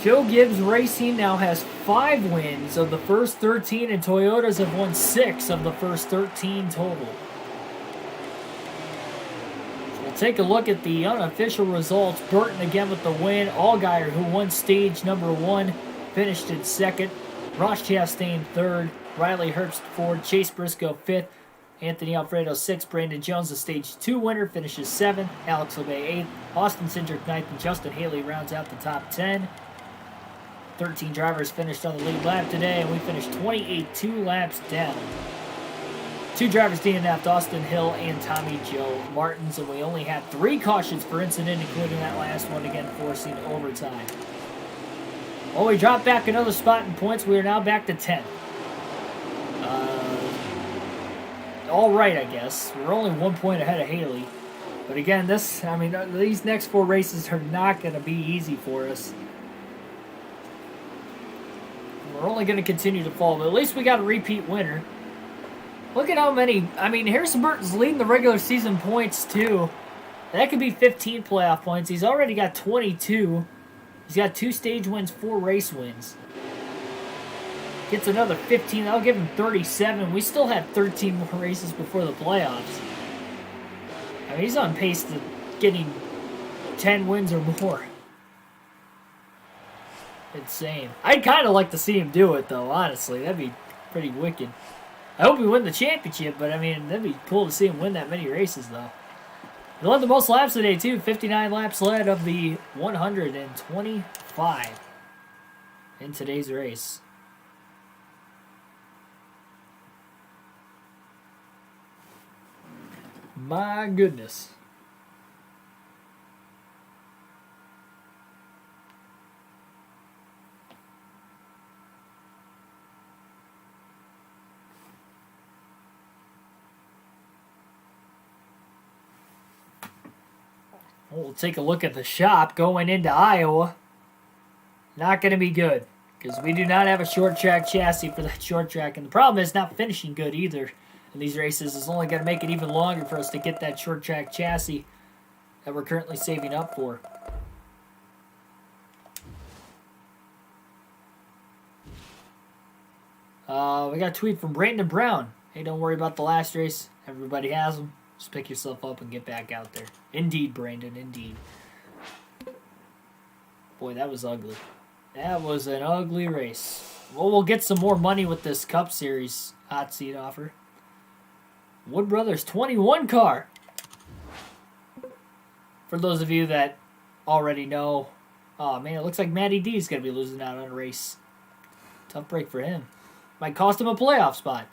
Speaker 1: Joe Gibbs Racing now has 5 wins of the first 13, and Toyotas have won 6 of the first 13 total. So we'll take a look at the unofficial results. Burton again with the win. Allgaier, who won stage number 1, finished in 2nd. Ross Chastain 3rd. Riley Herbst 4th. Chase Briscoe 5th. Anthony Alfredo 6th. Brandon Jones, the stage 2 winner, finishes 7th. Alex Lebay 8th. Austin Cindric 9th. And Justin Haley rounds out the top 10. 13 drivers finished on the lead lap today, and we finished 28, 2 laps down. 2 drivers DNF'd, Austin Hill and Tommy Joe Martins, and we only had 3 cautions per incident, including that last one, again forcing overtime. Well, we dropped back another spot in points. We are now back to 10th. All right, I guess. We're only 1 point ahead of Haley. But again, these next 4 races are not going to be easy for us. We're only going to continue to fall, but at least we got a repeat winner. Look at how many. Harrison Burton's leading the regular season points, too. That could be 15 playoff points. He's already got 22. He's got 2 stage wins, 4 race wins. Gets another 15. That'll give him 37. We still have 13 more races before the playoffs. He's on pace to getting 10 wins or more. Insane. I'd kind of like to see him do it, though, honestly. That'd be pretty wicked. I hope we win the championship, but, that'd be cool to see him win that many races, though. He led the most laps today, too. 59 laps led of the 125 in today's race. My goodness. We'll take a look at the shop going into Iowa. Not going to be good, because we do not have a short track chassis for that short track. And the problem is not finishing good either in these races. Is only going to make it even longer for us to get that short track chassis that we're currently saving up for. We got a tweet from Brandon Brown. Hey, don't worry about the last race. Everybody has them. Just pick yourself up and get back out there. Indeed, Brandon, indeed. Boy, that was ugly. That was an ugly race. Well, we'll get some more money with this Cup Series hot seat offer. Wood Brothers 21 car. For those of you that already know, oh man, it looks like Matty D is going to be losing out on a race. Tough break for him. Might cost him a playoff spot.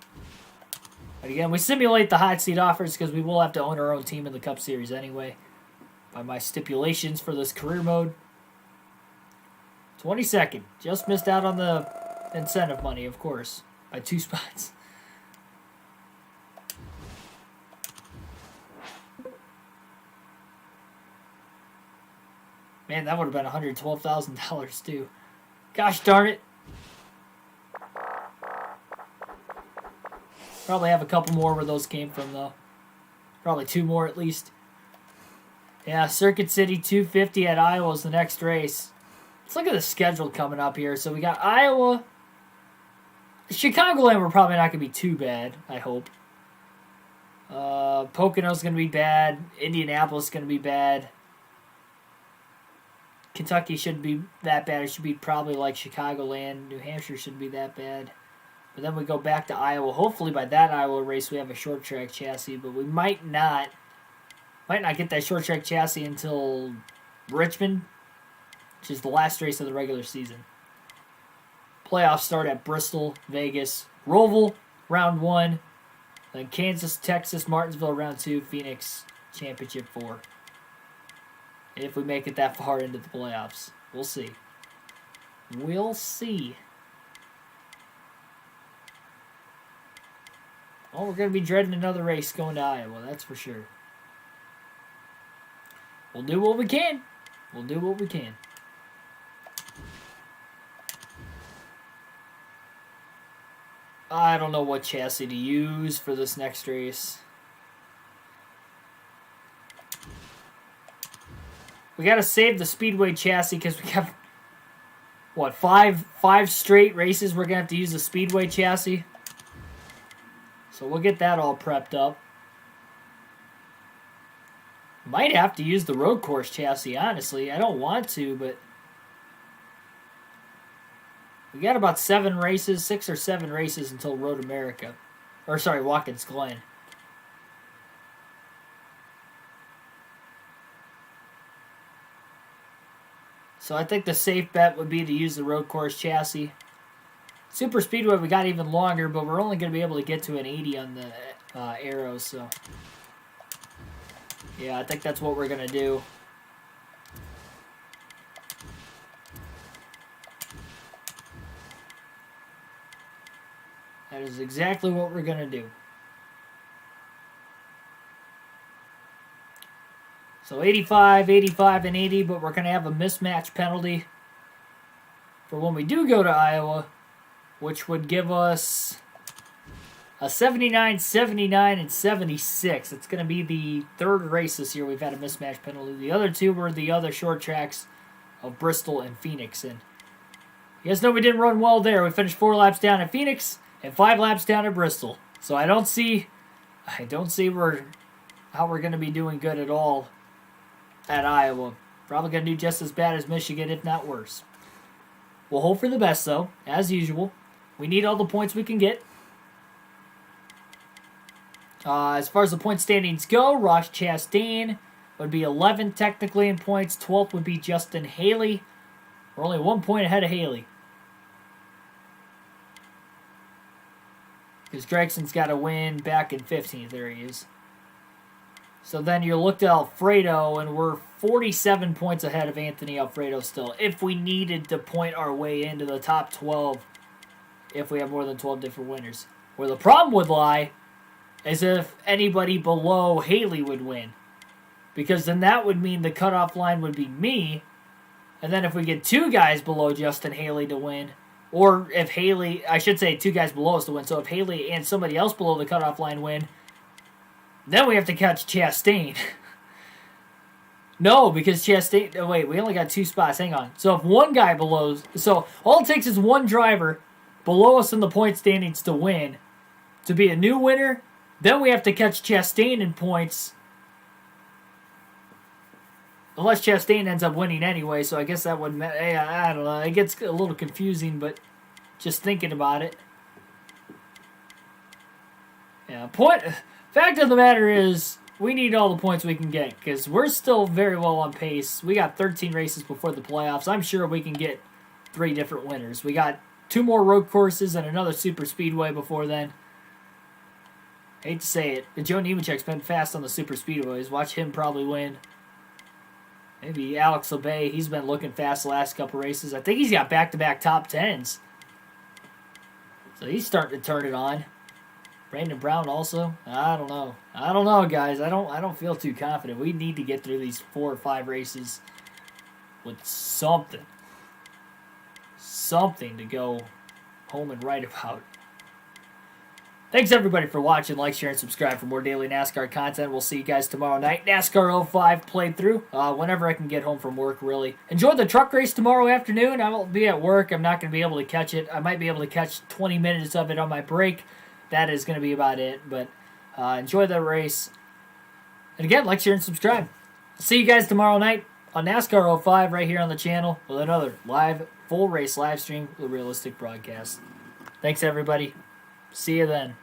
Speaker 1: But again, we simulate the hot seat offers because we will have to own our own team in the Cup Series anyway. By my stipulations for this career mode. 22nd. Just missed out on the incentive money, of course. By 2 spots. Man, that would have been $112,000 too. Gosh darn it. Probably have a couple more where those came from, though. Probably 2 more at least. Yeah, Circuit City 250 at Iowa is the next race. Let's look at the schedule coming up here. So we got Iowa. Chicagoland, we're probably not going to be too bad, I hope. Pocono's going to be bad. Indianapolis is going to be bad. Kentucky shouldn't be that bad. It should be probably like Chicagoland. New Hampshire shouldn't be that bad. But then we go back to Iowa. Hopefully by that Iowa race we have a short track chassis, but we might not get that short track chassis until Richmond, which is the last race of the regular season. Playoffs start at Bristol, Vegas, Roval, round 1, then Kansas, Texas, Martinsville, round 2, Phoenix, championship 4. If we make it that far into the playoffs. We'll see. We'll see. Oh, we're going to be dreading another race going to Iowa, that's for sure. We'll do what we can. We'll do what we can. I don't know what chassis to use for this next race. We got to save the Speedway chassis because we have, what, five straight races we're going to have to use the Speedway chassis. So we'll get that all prepped up. Might have to use the road course chassis, honestly. I don't want to, but we got about 7 races, 6 or 7 races until Road America. Or, sorry, Watkins Glen. So I think the safe bet would be to use the road course chassis. Super Speedway, we got even longer, but we're only going to be able to get to an 80 on the arrows, so yeah, I think that's what we're going to do. That is exactly what we're going to do. So 85, 85, and 80, but we're going to have a mismatch penalty for when we do go to Iowa, which would give us a 79, 79, and 76. It's going to be the 3rd race this year we've had a mismatch penalty. The other 2 were the other short tracks of Bristol and Phoenix. And you guys know we didn't run well there. We finished 4 laps down at Phoenix and 5 laps down at Bristol. So I don't see how we're going to be doing good at all at Iowa. Probably going to do just as bad as Michigan, if not worse. We'll hope for the best, though, as usual. We need all the points we can get. As far as the point standings go, Ross Chastain would be 11th technically in points. 12th would be Justin Haley. We're only 1 point ahead of Haley. Because Gregson's got a win back in 15th. There he is. So then you looked at Alfredo, and we're 47 points ahead of Anthony Alfredo still. If we needed to point our way into the top 12, if we have more than 12 different winners. Where the problem would lie is if anybody below Haley would win. Because then that would mean the cutoff line would be me. And then if we get 2 guys below Justin Haley to win, or if Haley, I should say 2 guys below us to win, so if Haley and somebody else below the cutoff line win, then we have to catch Chastain. No, because Chastain, oh wait, we only got 2 spots, hang on. So if 1 guy below, so all it takes is 1 driver below us in the point standings to win, to be a new winner. Then we have to catch Chastain in points. Unless Chastain ends up winning anyway, so I guess that wouldn't matter. I don't know. It gets a little confusing, but just thinking about it. Yeah, fact of the matter is, we need all the points we can get, because we're still very well on pace. We got 13 races before the playoffs. I'm sure we can get 3 different winners. We got 2 more road courses and another super speedway before then. Hate to say it, but Joe Nemechek's been fast on the super speedways. Watch him probably win. Maybe Alex LeBay, he's been looking fast the last couple races. I think he's got back-to-back top 10s. So he's starting to turn it on. Brandon Brown also. I don't know, guys. I don't feel too confident. We need to get through these 4 or 5 races with something to go home and write about. Thanks, everybody, for watching. Like, share, and subscribe for more daily NASCAR content. We'll see you guys tomorrow night. NASCAR 05 played through whenever I can get home from work, really. Enjoy the truck race tomorrow afternoon. I won't be at work. I'm not going to be able to catch it. I might be able to catch 20 minutes of it on my break. That is going to be about it. But enjoy the race. And again, like, share, and subscribe. See you guys tomorrow night on NASCAR 05 right here on the channel with another live, full race live stream with a realistic broadcast. Thanks, everybody. See you then.